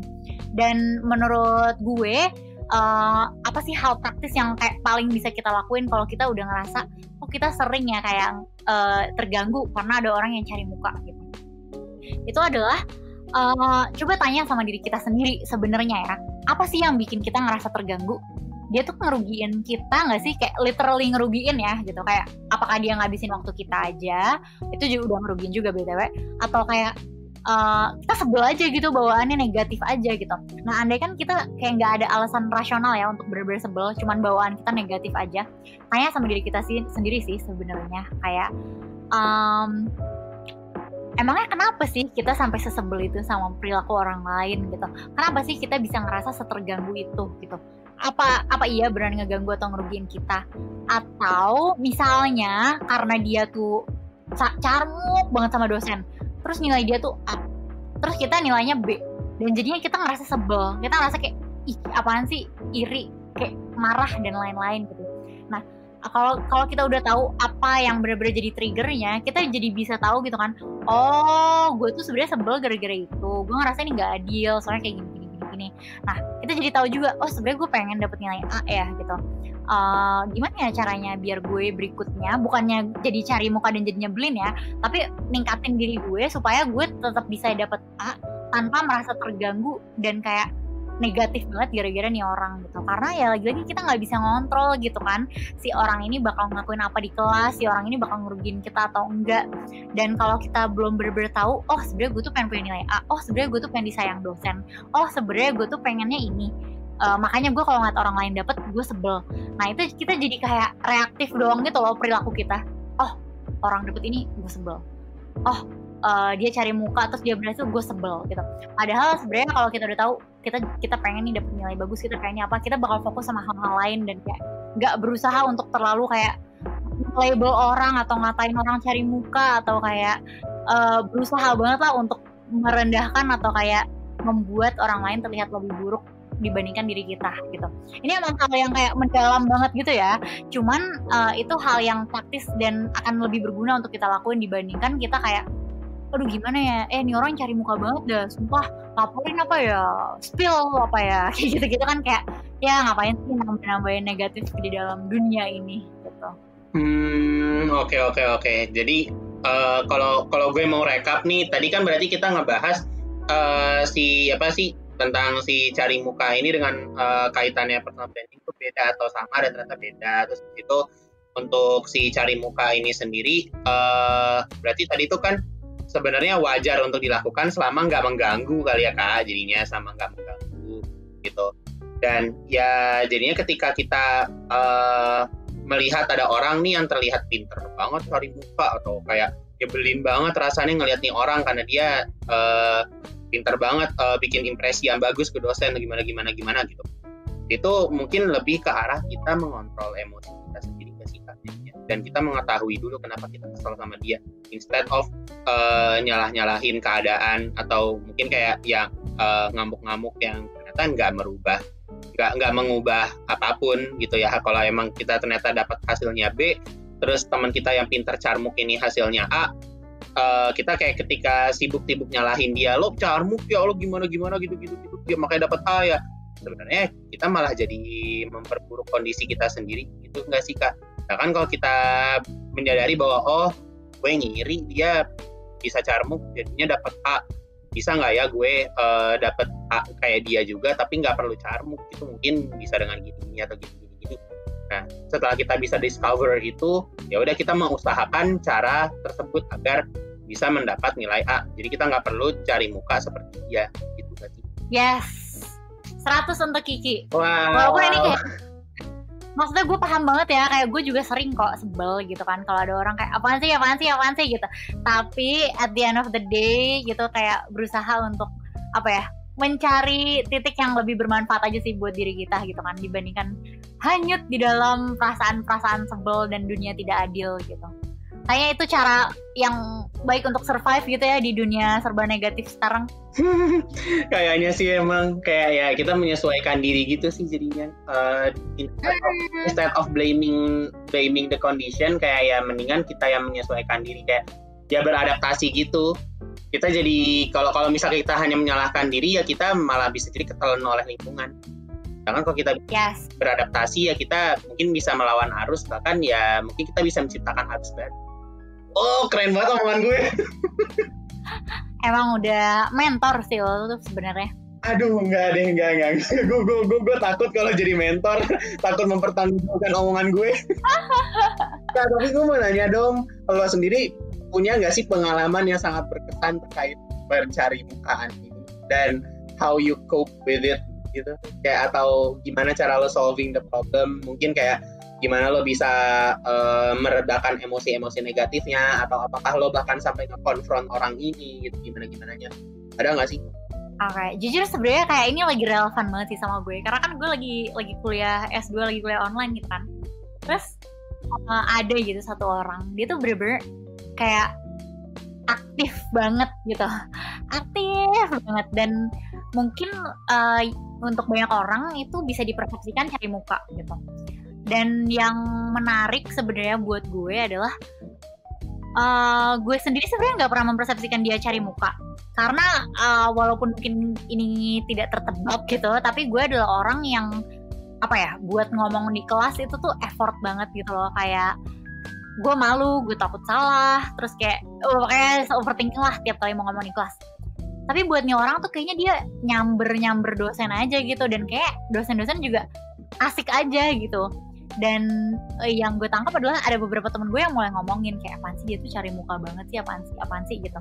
Dan menurut gue apa sih hal praktis yang kayak paling bisa kita lakuin kalau kita udah ngerasa kita sering ya kayak terganggu karena ada orang yang cari muka gitu. Itu adalah coba tanya sama diri kita sendiri sebenarnya ya, apa sih yang bikin kita ngerasa terganggu? Dia tuh ngerugiin kita nggak sih, kayak literally ngerugiin ya gitu, kayak apakah dia ngabisin waktu kita aja, itu juga udah ngerugiin juga BTW, atau kayak kita sebel aja gitu, bawaannya negatif aja gitu. Nah andai kan kita kayak nggak ada alasan rasional ya untuk bener-bener sebel, cuman bawaan kita negatif aja, tanya sama diri kita sendiri sih sebenarnya, kayak emangnya kenapa sih kita sampai sesebel itu sama perilaku orang lain gitu? Kenapa sih kita bisa ngerasa seterganggu itu gitu? Apa iya benar ngeganggu atau ngerugiin kita? Atau misalnya karena dia tuh carmuk banget sama dosen, terus nilai dia tuh A, terus kita nilainya B, dan jadinya kita ngerasa sebel, kita ngerasa kayak ih apaan sih, iri, kayak marah dan lain-lain gitu. Nah kalau kita udah tahu apa yang benar-benar jadi triggernya, kita jadi bisa tahu gitu kan, oh gue tuh sebenarnya sebel gara-gara itu, gue ngerasa ini nggak adil soalnya kayak gini. Nah kita jadi tahu juga, oh sebenarnya gue pengen dapet nilai A ya gitu. Gimana ya caranya biar gue berikutnya bukannya jadi cari muka dan jadi nyebelin ya, tapi ningkatin diri gue supaya gue tetap bisa dapet A tanpa merasa terganggu dan kayak negatif banget gara-gara nih orang gitu. Karena ya lagi-lagi kita nggak bisa ngontrol gitu kan, si orang ini bakal ngelakuin apa di kelas, si orang ini bakal ngerugiin kita atau enggak. Dan kalau kita belum bener-bener tahu, oh sebenarnya gue tuh pengen punya nilai A, oh sebenarnya gue tuh pengen disayang dosen, oh sebenarnya gue tuh pengennya ini, makanya gue kalau ngeliat orang lain dapet gue sebel. Nah itu kita jadi kayak reaktif doang gitu loh perilaku kita. Oh orang dapet ini gue sebel, oh dia cari muka terus dia berhasil gue sebel gitu. Padahal sebenarnya kalau kita udah tahu kita pengen nih dapet nilai bagus, kita pengennya apa, kita bakal fokus sama hal-hal lain dan kayak nggak berusaha untuk terlalu kayak label orang atau ngatain orang cari muka atau kayak berusaha banget lah untuk merendahkan atau kayak membuat orang lain terlihat lebih buruk dibandingkan diri kita gitu. Ini emang hal yang kayak mendalam banget gitu ya. Cuman itu hal yang praktis dan akan lebih berguna untuk kita lakuin dibandingkan kita kayak aduh gimana ya, ini orang cari muka banget dah, sumpah laporin apa ya, spill apa ya, kayak gitu-gitu kan, kayak ya ngapain sih nambahin negatif di dalam dunia ini gitu. Oke. Jadi kalau gue mau recap nih, tadi kan berarti kita ngebahas tentang si cari muka ini dengan kaitannya personal branding itu beda atau sama dan ternyata beda. Terus itu untuk si cari muka ini sendiri berarti tadi itu kan sebenarnya wajar untuk dilakukan selama nggak mengganggu kali ya Kak, jadinya sama nggak mengganggu gitu. Dan ya jadinya ketika kita melihat ada orang nih yang terlihat pinter banget cari muka atau kayak nyebelin banget rasanya ngelihat nih orang karena dia pinter banget bikin impresi yang bagus ke dosen gimana gitu. Itu mungkin lebih ke arah kita mengontrol emosi kita sendiri ke sikapnya. Dan kita mengetahui dulu kenapa kita kesel sama dia, instead of nyalah-nyalahin keadaan atau mungkin kayak yang ngamuk-ngamuk yang ternyata nggak mengubah apapun gitu ya. Kalau emang kita ternyata dapat hasilnya B, terus teman kita yang pintar carmuk ini hasilnya A, kita kayak ketika sibuk-sibuk nyalahin dia, lo carmuk ya, lo gimana gitu dia makanya dapat A ya. Sebenarnya kita malah jadi memperburuk kondisi kita sendiri, gitu nggak sih Kak? Nah kan kalau kita menyadari bahwa oh gue ngiri dia bisa carmuk jadinya dapat A, bisa nggak ya gue dapat A kayak dia juga tapi nggak perlu carmuk, itu mungkin bisa dengan gini atau gini. Nah setelah kita bisa discover itu, ya udah kita mengusahakan cara tersebut agar bisa mendapat nilai A. Jadi kita nggak perlu cari muka seperti dia, gitu nggak sih? Yes, 100 untuk Kiki. Wow. Walaupun ini kayak maksudnya gue paham banget ya, kayak gue juga sering kok sebel gitu kan kalau ada orang kayak apaan sih gitu. Tapi at the end of the day gitu kayak berusaha untuk mencari titik yang lebih bermanfaat aja sih buat diri kita gitu kan, dibandingkan hanyut di dalam perasaan-perasaan sebel dan dunia tidak adil gitu. Kayaknya itu cara yang baik untuk survive gitu ya di dunia serba negatif sekarang. Kayaknya sih emang kayak ya kita menyesuaikan diri gitu sih jadinya. Instead of blaming the condition, kayak ya mendingan kita yang menyesuaikan diri, kayak ya beradaptasi gitu. Kita jadi kalau misalnya kita hanya menyalahkan diri, ya kita malah bisa jadi ketelan oleh lingkungan. Sedangkan kalau kita beradaptasi, ya kita mungkin bisa melawan arus, bahkan ya mungkin kita bisa menciptakan arus baru. Oh, keren banget omongan gue. emang udah mentor sih lo tuh sebenarnya. Aduh, enggak. Gue takut kalau jadi mentor, takut mempertanggungjawabkan omongan gue. Nah, tapi gue mau nanya dong, lo sendiri punya nggak sih pengalaman yang sangat berkesan terkait mencari mukaan ini dan how you cope with it gitu? Kayak atau gimana cara lo solving the problem? Mungkin kayak gimana lo bisa meredakan emosi-emosi negatifnya, atau apakah lo bahkan sampai nge-confront orang ini gitu, gimana-gimananya? Ada nggak sih? Oke, jujur sebenarnya kayak ini lagi relevan banget sih sama gue, karena kan gue lagi kuliah S2, lagi kuliah online gitu kan. Terus ada gitu satu orang, dia tuh bener-bener kayak aktif banget gitu, aktif banget, dan mungkin untuk banyak orang itu bisa dipersepsikan cari muka gitu. Dan yang menarik sebenarnya buat gue adalah gue sendiri sebenarnya nggak pernah mempersepsikan dia cari muka, karena walaupun mungkin ini tidak tertebak gitu, tapi gue adalah orang yang buat ngomong di kelas itu tuh effort banget gitu loh. Kayak gue malu, gue takut salah, terus kayak overthinking lah tiap kali mau ngomong di kelas. Tapi buat nih orang tuh kayaknya dia nyamber dosen aja gitu, dan kayak dosen-dosen juga asik aja gitu. Dan yang gue tangkap adalah ada beberapa temen gue yang mulai ngomongin kayak apaan sih dia tuh cari muka banget sih, apaan sih gitu.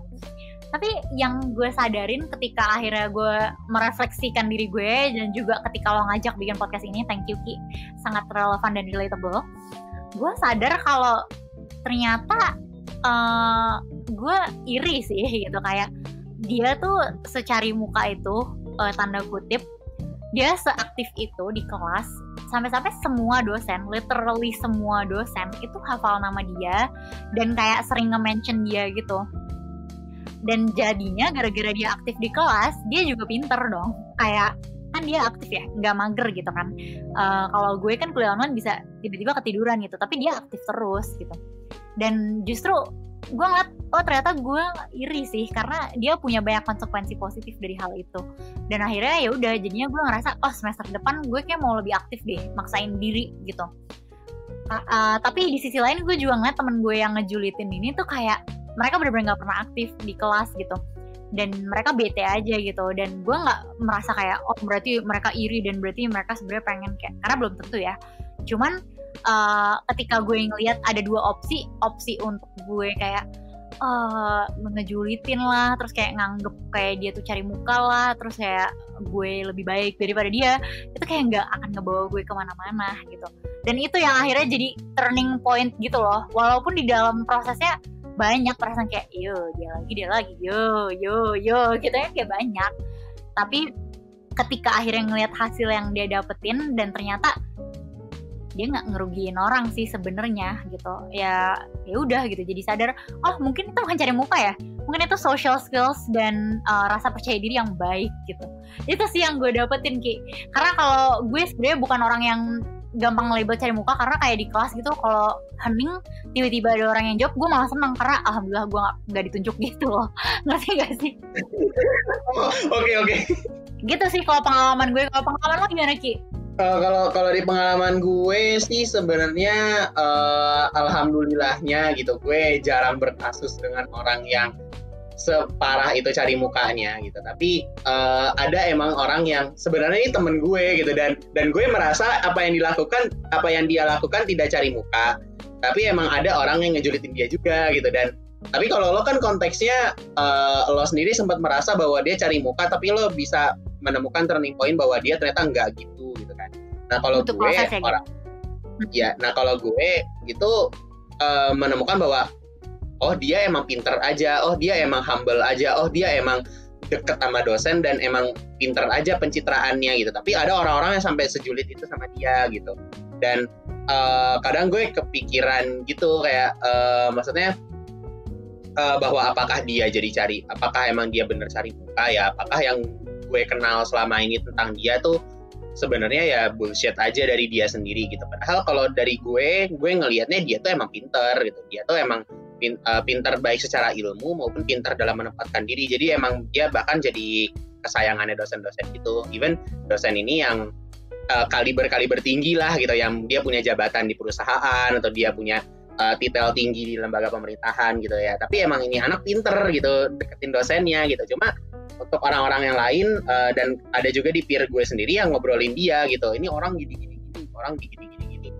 Tapi yang gue sadarin ketika akhirnya gue merefleksikan diri gue, dan juga ketika lo ngajak bikin podcast ini, thank you Ki, sangat relevan dan relatable. Gue sadar kalau ternyata gue iri sih gitu, kayak dia tuh secari muka itu, tanda kutip, dia seaktif itu di kelas, sampai-sampai semua dosen, literally semua dosen itu hafal nama dia dan kayak sering nge-mention dia gitu. Dan jadinya gara-gara dia aktif di kelas, dia juga pinter dong. Kayak kan dia aktif ya, nggak mager gitu kan. Kalau gue kan kuliah online bisa tiba-tiba ketiduran gitu, tapi dia aktif terus gitu. Dan justru gue ngeliat, ternyata gue iri sih, karena dia punya banyak konsekuensi positif dari hal itu. Dan akhirnya ya udah, jadinya gue ngerasa semester depan gue kayak mau lebih aktif deh, maksain diri gitu. Tapi di sisi lain gue juga ngeliat temen gue yang ngejulitin ini tuh kayak mereka benar-benar nggak pernah aktif di kelas gitu, dan mereka bete aja gitu. Dan gue nggak merasa kayak berarti mereka iri dan berarti mereka sebenarnya pengen kayak, karena belum tentu ya. Cuman ketika gue ngeliat ada dua opsi untuk gue kayak ngejulitin lah, terus kayak nganggep kayak dia tuh cari muka lah, terus kayak gue lebih baik daripada dia, itu kayak nggak akan ngebawa gue kemana-mana gitu. Dan itu yang akhirnya jadi turning point gitu loh, walaupun di dalam prosesnya banyak perasaan kayak dia lagi yo gitu ya, kayak banyak. Tapi ketika akhirnya ngelihat hasil yang dia dapetin, dan ternyata dia nggak ngerugiin orang sih sebenarnya gitu, ya udah gitu. Jadi sadar, mungkin itu bukan cari muka ya, mungkin itu social skills dan rasa percaya diri yang baik gitu. Itu sih yang gue dapetin Ki. Karena kalau gue sebenarnya bukan orang yang gampang label cari muka, karena kayak di kelas gitu kalau hening tiba-tiba ada orang yang jawab, gue malah seneng karena alhamdulillah gue nggak ditunjuk gitu loh. Ngerti gak sih? Oke. Gitu sih kalau pengalaman gue. Kalau pengalaman lo gimana Ki? Kalau di pengalaman gue sih sebenarnya alhamdulillahnya gitu, gue jarang berkasus dengan orang yang separah itu cari mukanya gitu. Tapi ada emang orang yang sebenarnya ini temen gue gitu, dan gue merasa apa yang dia lakukan tidak cari muka, tapi emang ada orang yang ngejulitin dia juga gitu. Dan tapi kalau lo kan konteksnya lo sendiri sempat merasa bahwa dia cari muka, tapi lo bisa menemukan turning point bahwa dia ternyata enggak gitu kan. Nah kalau gue kalau gue gitu menemukan bahwa dia emang pinter aja, dia emang humble aja, dia emang deket sama dosen dan emang pinter aja pencitraannya gitu. Tapi ada orang-orang yang sampai sejulit itu sama dia gitu. Dan kadang gue kepikiran gitu kayak maksudnya bahwa apakah emang dia bener cari muka ya, apakah yang gue kenal selama ini tentang dia tuh sebenarnya ya bullshit aja dari dia sendiri gitu. Padahal kalau dari gue ngelihatnya dia tuh emang pinter gitu. Dia tuh emang pinter baik secara ilmu maupun pinter dalam menempatkan diri. Jadi emang dia bahkan jadi kesayangannya dosen-dosen gitu. Even dosen ini yang kaliber tinggi lah gitu, yang dia punya jabatan di perusahaan atau dia punya titel tinggi di lembaga pemerintahan gitu ya. Tapi emang ini anak pinter gitu, deketin dosennya gitu. Cuma untuk orang-orang yang lain dan ada juga di peer gue sendiri yang ngobrolin dia gitu. Ini orang gini-gini, orang gini-gini gitu.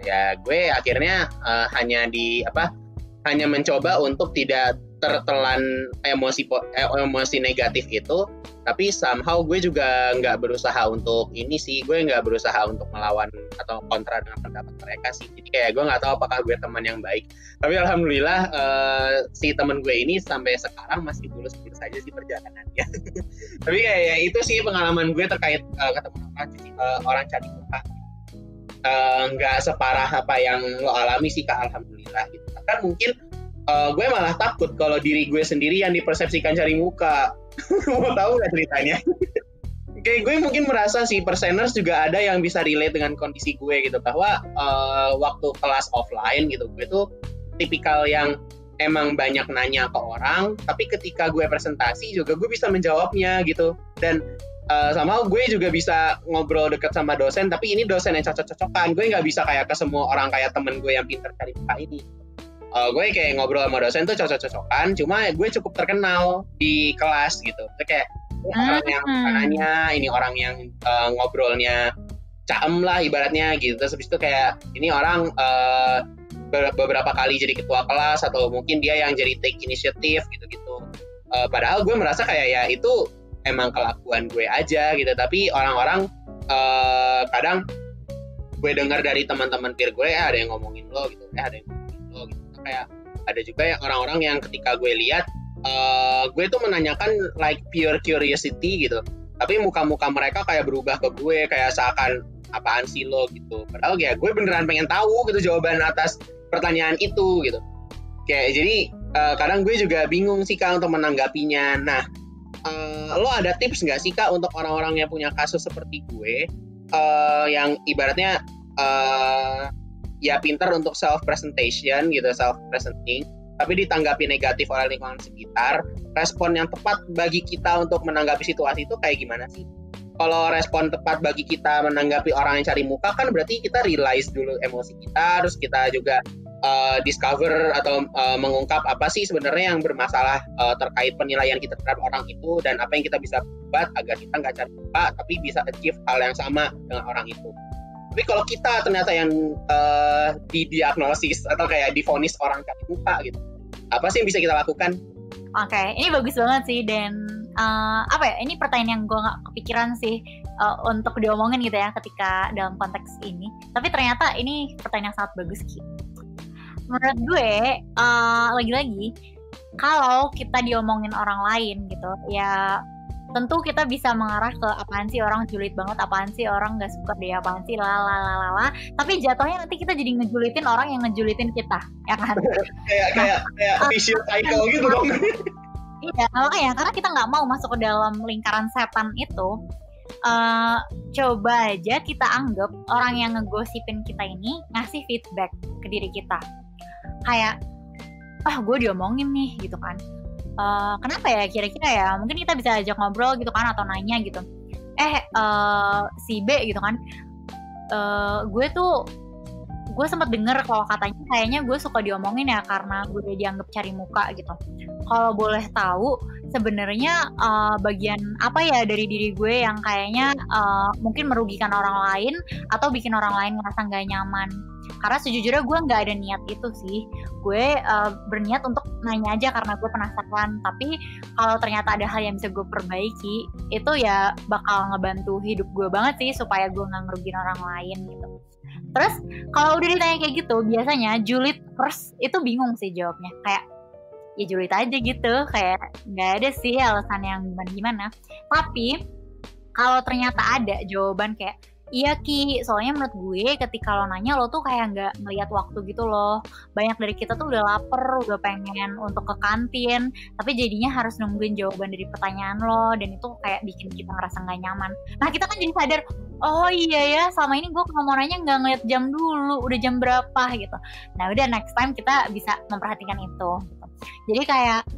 Ya gue akhirnya hanya mencoba untuk tidak tertelan emosi negatif itu, tapi somehow gue juga nggak berusaha untuk melawan atau kontra dengan pendapat mereka sih. Jadi kayak gue nggak tahu apakah gue teman yang baik, tapi alhamdulillah si teman gue ini sampai sekarang masih mulus-mulus aja sih perjalanannya. Tapi kayak itu sih pengalaman gue terkait ketemu orang cari muka. Nggak separah apa yang lo alami sih Kak, alhamdulillah gitu. Kan mungkin gue malah takut kalau diri gue sendiri yang dipersepsikan cari muka. Mau tahu nggak ceritanya? Kayak gue mungkin merasa sih perseners juga ada yang bisa relate dengan kondisi gue gitu, bahwa waktu kelas offline gitu gue tuh tipikal yang emang banyak nanya ke orang, tapi ketika gue presentasi juga gue bisa menjawabnya gitu. Dan sama gue juga bisa ngobrol dekat sama dosen, tapi ini dosen yang cocok-cocokan. Gue nggak bisa kayak ke semua orang kayak temen gue yang pinter cari muka ini. Gue kayak ngobrol sama dosen tuh cocok-cocokan, cuma gue cukup terkenal di kelas gitu. Itu kayak orang yang nanya, ini orang yang ngobrolnya caem lah ibaratnya gitu. Terus habis itu kayak ini orang beberapa kali jadi ketua kelas, atau mungkin dia yang jadi take initiative gitu-gitu. Padahal gue merasa kayak ya itu emang kelakuan gue aja gitu. Tapi orang-orang kadang gue dengar dari teman-teman peer gue, ada yang ngomongin lo gitu, ada yang ngomongin lo gitu. Kayak ada juga yang orang-orang yang ketika gue lihat gue tuh menanyakan like pure curiosity gitu, tapi muka-muka mereka kayak berubah ke gue kayak seakan apaan sih lo gitu. Padahal ya gue beneran pengen tahu gitu jawaban atas pertanyaan itu gitu. Kayak jadi kadang gue juga bingung sih Kak untuk menanggapinya. Nah, lo ada tips nggak sih Kak untuk orang-orang yang punya kasus seperti gue yang ibaratnya ya pintar untuk self-presentation gitu, self-presenting, tapi ditanggapi negatif oleh lingkungan sekitar. Respon yang tepat bagi kita untuk menanggapi situasi itu kayak gimana sih? Kalau respon tepat bagi kita menanggapi orang yang cari muka kan berarti kita realize dulu emosi kita, terus kita juga discover atau mengungkap apa sih sebenarnya yang bermasalah terkait penilaian kita terhadap orang itu, dan apa yang kita bisa buat agar kita nggak cari muka tapi bisa achieve hal yang sama dengan orang itu. Tapi kalau kita ternyata yang didiagnosis atau kayak divonis orang cari muka gitu, apa sih yang bisa kita lakukan? Oke, ini bagus banget sih, dan ini pertanyaan yang gue nggak kepikiran sih untuk diomongin gitu ya ketika dalam konteks ini. Tapi ternyata ini pertanyaan yang sangat bagus Ki. Menurut gue lagi-lagi kalau kita diomongin orang lain gitu ya, tentu kita bisa mengarah ke apaan sih orang julid banget, apaan sih orang gak suka deh, apaan sih lalalala. Tapi jatuhnya nanti kita jadi ngejulitin orang yang ngejulitin kita, ya kan? kayak vicious cycle gitu dong. Iya, makanya karena kita nggak mau masuk ke dalam lingkaran setan itu. Coba aja kita anggap orang yang ngegosipin kita ini ngasih feedback ke diri kita. Kayak, gue diomongin nih gitu kan. Kenapa ya kira-kira ya, mungkin kita bisa ajak ngobrol gitu kan, atau nanya gitu, si B gitu kan, gue sempat denger kalau katanya kayaknya gue suka diomongin ya karena gue udah dianggap cari muka gitu. Kalau boleh tahu sebenarnya bagian apa ya dari diri gue yang kayaknya mungkin merugikan orang lain atau bikin orang lain ngerasa gak nyaman. Karena sejujurnya gue gak ada niat itu sih. Gue berniat untuk nanya aja karena gue penasaran. Tapi kalau ternyata ada hal yang bisa gue perbaiki, itu ya bakal ngebantu hidup gue banget sih supaya gue gak ngerugiin orang lain gitu. Terus kalau udah ditanya kayak gitu, biasanya julid first itu bingung sih jawabnya. Kayak ya julid aja gitu, kayak gak ada sih alasan yang gimana-gimana. Tapi kalau ternyata ada jawaban kayak, iya Ki, soalnya menurut gue ketika lo nanya lo tuh kayak gak ngeliat waktu gitu loh. Banyak dari kita tuh udah lapar, udah pengen untuk ke kantin, tapi jadinya harus nungguin jawaban dari pertanyaan lo, dan itu kayak bikin kita ngerasa gak nyaman. Nah kita kan jadi sadar, oh iya ya selama ini gue kalau mau nanya gak ngeliat jam dulu, udah jam berapa gitu. Nah udah next time kita bisa memperhatikan itu gitu. Jadi kayak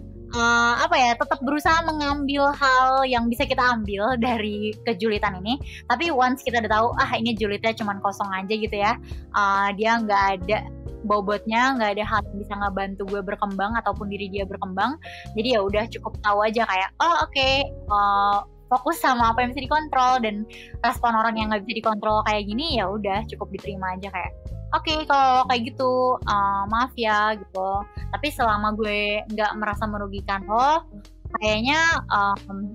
tetap berusaha mengambil hal yang bisa kita ambil dari kejulitan ini. Tapi once kita udah tahu ini julidnya cuman kosong aja gitu ya, dia nggak ada bobotnya, nggak ada hal yang bisa ngebantu gue berkembang ataupun diri dia berkembang. Jadi ya udah cukup tahu aja kayak fokus sama apa yang bisa dikontrol, dan respon orang yang nggak bisa dikontrol kayak gini ya udah cukup diterima aja kayak kalau kayak gitu maaf ya gitu. Tapi selama gue nggak merasa merugikan lo, kayaknya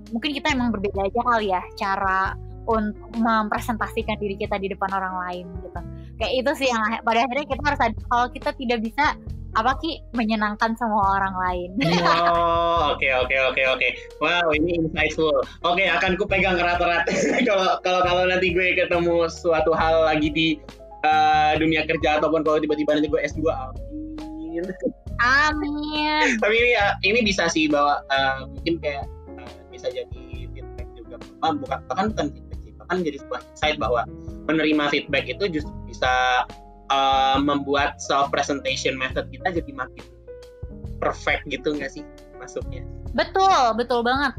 mungkin kita emang berbeda aja kali ya cara untuk mempresentasikan diri kita di depan orang lain gitu. Kayak itu sih yang pada akhirnya kita harus sadar kalau kita tidak bisa menyenangkan semua orang lain. Oh, oke. Wow, ini insightful. Oke, akan ku pegang erat-erat. kalau nanti gue ketemu suatu hal lagi di dunia kerja ataupun kalau tiba-tiba nanti gue S2, amin. Amin. Tapi ini bisa sih bahwa mungkin kayak bisa jadi feedback juga. Bahkan bukan feedback sih, bahkan jadi sebuah insight bahwa menerima feedback itu justru bisa membuat self presentation method kita jadi makin perfect gitu nggak sih masuknya? Betul banget.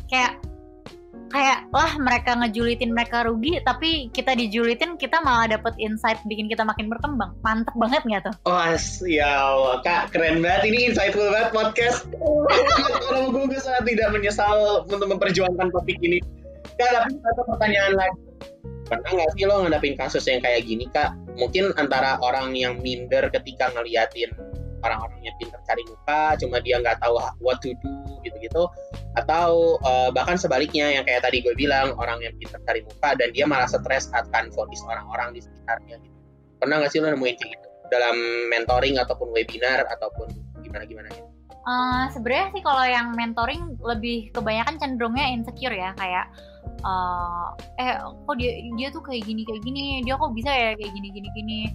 Kayak lah mereka ngejulitin mereka rugi, tapi kita dijulitin kita malah dapet insight bikin kita makin berkembang. Mantep banget nggak tuh? Oh ya Allah, Kak, keren banget, ini insightful banget podcast. Kalau gue sangat tidak menyesal untuk memperjuangkan topik ini. Kak, tapi satu pertanyaan lagi. Pernah nggak sih lo ngadapin kasus yang kayak gini, Kak? Mungkin antara orang yang minder ketika ngeliatin orang-orang yang pintar cari muka, cuma dia nggak tahu what to do gitu-gitu, atau bahkan sebaliknya yang kayak tadi gue bilang, orang yang pintar cari muka dan dia malah stres akan vonis orang-orang di sekitarnya gitu. Pernah nggak sih lo nemuin kayak gitu dalam mentoring ataupun webinar ataupun gimana ya? Sebenarnya sih kalau yang mentoring lebih kebanyakan cenderungnya insecure ya, kayak kok dia tuh kayak gini, dia kok bisa ya kayak gini,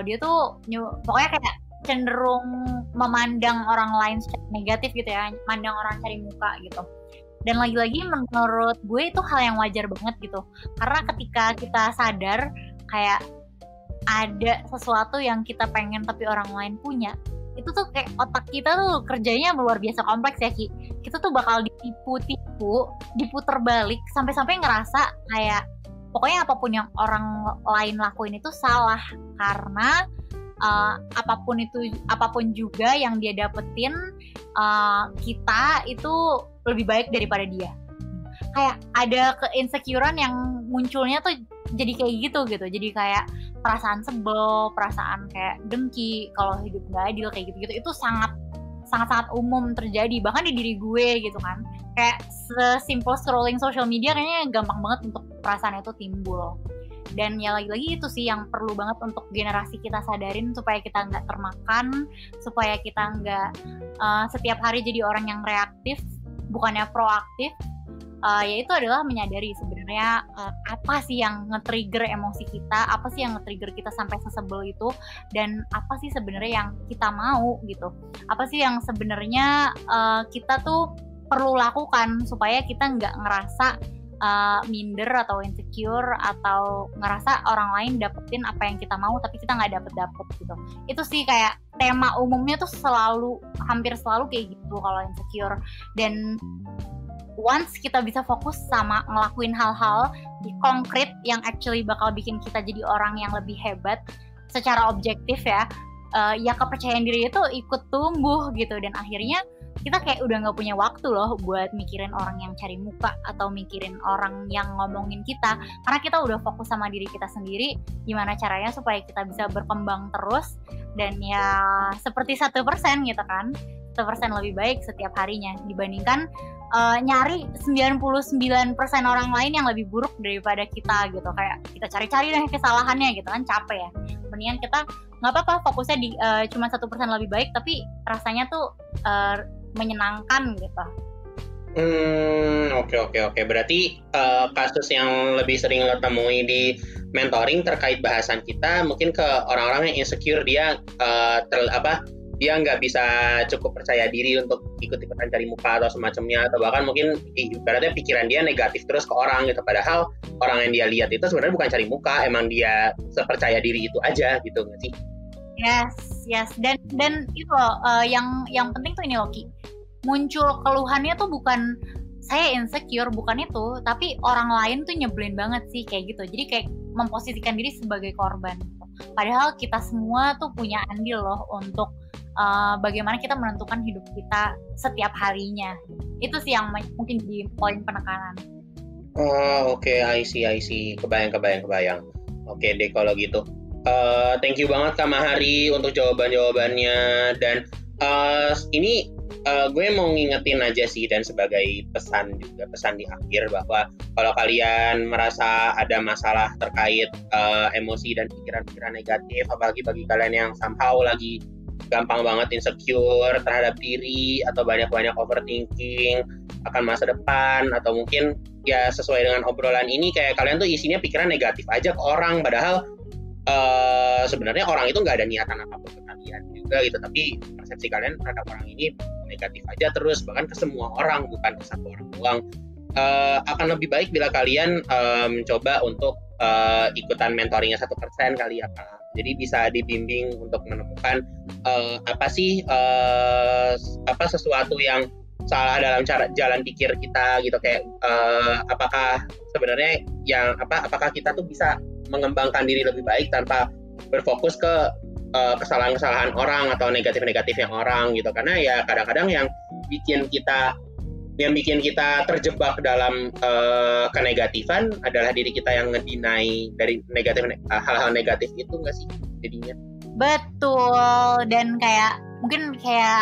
dia tuh pokoknya kayak cenderung memandang orang lain secara negatif gitu ya, mandang orang cari muka gitu. Dan lagi-lagi menurut gue itu hal yang wajar banget gitu, karena ketika kita sadar kayak ada sesuatu yang kita pengen tapi orang lain punya, itu tuh kayak otak kita tuh kerjanya luar biasa kompleks ya, Ki. Kita tuh bakal ditipu, diputer balik sampai-sampai ngerasa kayak pokoknya apapun yang orang lain lakuin itu salah, karena apapun juga yang dia dapetin, kita itu lebih baik daripada dia. Kayak ada keinsecurean yang munculnya tuh jadi kayak gitu. Jadi kayak perasaan sebel, perasaan kayak dengki kalau hidup nggak adil kayak gitu. Itu sangat umum terjadi, bahkan di diri gue gitu kan. Kayak sesimpel scrolling social media kayaknya gampang banget untuk perasaan itu timbul. Dan ya lagi-lagi itu sih yang perlu banget untuk generasi kita sadarin, supaya kita nggak termakan, supaya kita nggak setiap hari jadi orang yang reaktif bukannya proaktif. Yaitu adalah menyadari sebenarnya apa sih yang nge-trigger emosi kita, apa sih yang nge-trigger kita sampai sesebel itu, dan apa sih sebenarnya yang kita mau gitu, apa sih yang sebenarnya kita tuh perlu lakukan supaya kita nggak ngerasa minder atau insecure atau ngerasa orang lain dapetin apa yang kita mau tapi kita nggak dapet gitu. Itu sih kayak tema umumnya tuh hampir selalu kayak gitu kalau insecure. Dan once kita bisa fokus sama ngelakuin hal-hal di konkret yang actually bakal bikin kita jadi orang yang lebih hebat secara objektif ya kepercayaan diri itu ikut tumbuh gitu. Dan akhirnya kita kayak udah gak punya waktu loh buat mikirin orang yang cari muka atau mikirin orang yang ngomongin kita, karena kita udah fokus sama diri kita sendiri, gimana caranya supaya kita bisa berkembang terus. Dan ya seperti 1% gitu kan, 1% lebih baik setiap harinya dibandingkan nyari 99% orang lain yang lebih buruk daripada kita gitu. Kayak kita cari-cari deh kesalahannya gitu kan, capek ya. Mendingan kita nggak apa-apa fokusnya di cuma 1% lebih baik tapi rasanya tuh menyenangkan gitu. Oke. Berarti kasus yang lebih sering lo temui di mentoring terkait bahasan kita mungkin ke orang-orang yang insecure, dia dia nggak bisa cukup percaya diri untuk ikut-ikutan cari muka atau semacamnya, atau bahkan mungkin ibaratnya pikiran dia negatif terus ke orang gitu, padahal orang yang dia lihat itu sebenarnya bukan cari muka, emang dia sepercaya diri itu aja gitu nggak sih? Yes. Dan itu loh, yang penting tuh ini loh, Ki, muncul keluhannya tuh bukan saya insecure, bukan itu, tapi orang lain tuh nyebelin banget sih kayak gitu. Jadi kayak memposisikan diri sebagai korban gitu. Padahal kita semua tuh punya andil loh untuk bagaimana kita menentukan hidup kita setiap harinya. Itu sih yang mungkin di poin penekanan. Oke, I see. Kebayang. Oke deh kalau gitu. Thank you banget Kak Mahari untuk jawabannya, dan ini gue mau ngingetin aja sih, dan sebagai pesan di akhir, bahwa kalau kalian merasa ada masalah terkait emosi dan pikiran-pikiran negatif, apalagi bagi kalian yang somehow lagi gampang banget insecure terhadap diri atau banyak overthinking akan masa depan, atau mungkin ya sesuai dengan obrolan ini kayak kalian tuh isinya pikiran negatif aja ke orang, padahal sebenarnya orang itu nggak ada niatan apapun ke kalian juga gitu, tapi persepsi kalian terhadap orang ini negatif aja terus, bahkan ke semua orang, bukan ke satu orang doang. Akan lebih baik bila kalian coba untuk ikutan mentoringnya 1% kali ya Kak. Jadi bisa dibimbing untuk menemukan apa sih sesuatu yang salah dalam jalan pikir kita gitu, kayak apakah sebenarnya apakah kita tuh bisa mengembangkan diri lebih baik tanpa berfokus ke kesalahan-kesalahan orang atau negatif-negatifnya orang gitu. Karena ya kadang-kadang yang bikin kita terjebak dalam kenegatifan adalah diri kita yang ngedinai dari hal-hal negatif itu, nggak sih jadinya? Betul, dan mungkin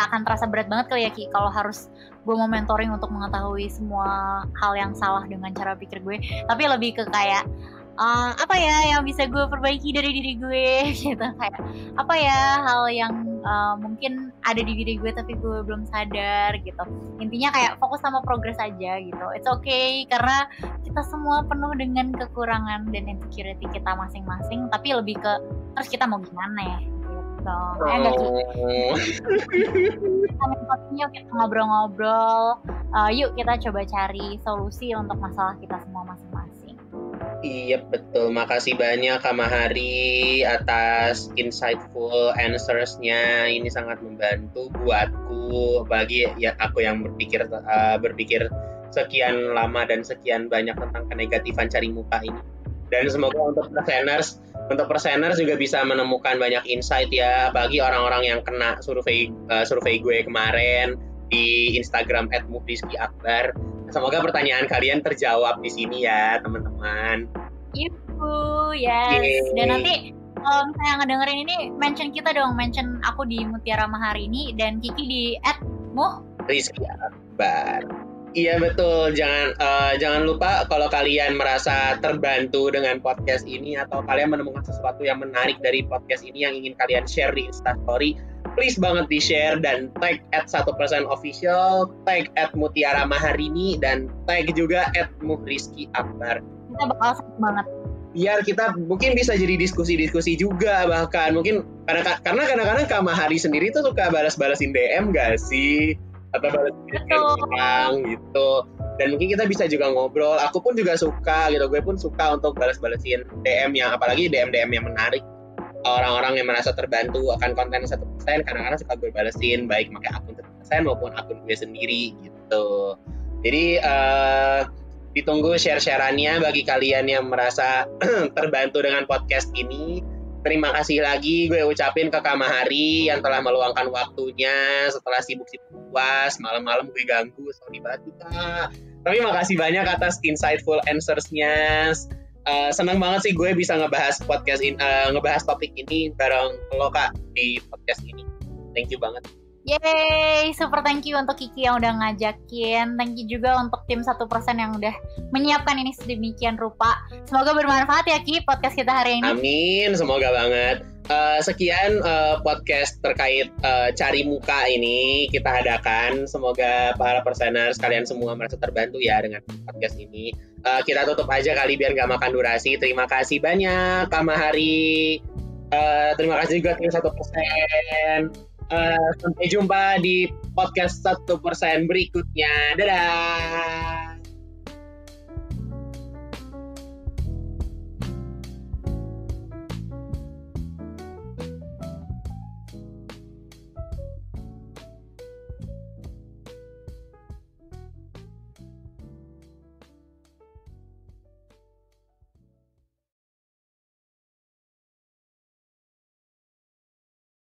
akan terasa berat banget kali ya Ki kalau harus gue mau mentoring untuk mengetahui semua hal yang salah dengan cara pikir gue, tapi lebih ke kayak apa ya yang bisa gue perbaiki dari diri gue gitu, kayak apa ya hal yang mungkin ada di diri gue tapi gue belum sadar gitu. Intinya kayak fokus sama progres aja gitu. It's okay karena kita semua penuh dengan kekurangan dan insecurity kita masing-masing, tapi lebih ke terus kita mau gimana ya gitu. Yuk kita ngobrol-ngobrol, yuk kita coba cari solusi untuk masalah kita semua masing-masing. Iya betul, makasih banyak Kak Mahari atas insightful answers-nya. Ini sangat membantu buatku, bagi ya aku yang berpikir sekian lama dan sekian banyak tentang kenegatifan cari muka ini. Dan semoga untuk perseners juga bisa menemukan banyak insight ya, bagi orang-orang yang kena survei gue kemarin di Instagram @mufrizkiakbar. Semoga pertanyaan kalian terjawab di sini ya, teman-teman. Ibu, yes. Dan nanti kalau misalnya ngedengerin ini, mention kita dong, mention aku di Mutiara Mahari ini dan Kiki di @mufrizkiakbar. Iya betul, jangan lupa kalau kalian merasa terbantu dengan podcast ini atau kalian menemukan sesuatu yang menarik dari podcast ini yang ingin kalian share di Instastory, please banget di-share dan tag @1%official, tag @Mutiara Maharini, dan tag juga @mufrizkiakbar. Kita bakal senang banget. Biar kita mungkin bisa jadi diskusi-diskusi juga, bahkan mungkin karena kadang-kadang Kak Mahari sendiri tuh suka balas-balasin DM gak sih? Atau balasin orang gitu. Dan mungkin kita bisa juga ngobrol. Aku pun juga suka gitu, gue pun suka untuk balas-balasin DM yang, apalagi DM-DM yang menarik. Orang-orang yang merasa terbantu akan konten 1%, kadang-kadang suka gue balesin, baik pakai akun 1% maupun akun gue sendiri gitu. Jadi ditunggu share-sharannya bagi kalian yang merasa terbantu dengan podcast ini. Terima kasih lagi gue ucapin ke Kak Mahari yang telah meluangkan waktunya setelah sibuk-sibuk puas, malam-malam gue ganggu, sorry banget Kak. Tapi makasih banyak atas insightful answers-nya. Senang banget sih gue bisa ngebahas topik ini bareng lo Kak di podcast ini. Thank you banget. Yeay, super thank you untuk Kiki yang udah ngajakin. Thank you juga untuk tim 1% yang udah menyiapkan ini sedemikian rupa. Semoga bermanfaat ya Ki podcast kita hari ini. Amin, semoga banget. Sekian podcast terkait cari muka ini kita adakan. Semoga para perseners kalian semua merasa terbantu ya dengan podcast ini. Kita tutup aja kali biar gak makan durasi. Terima kasih banyak Kak Mahari. Terima kasih juga tim 1%. Sampai jumpa di podcast 1% berikutnya. Dadah.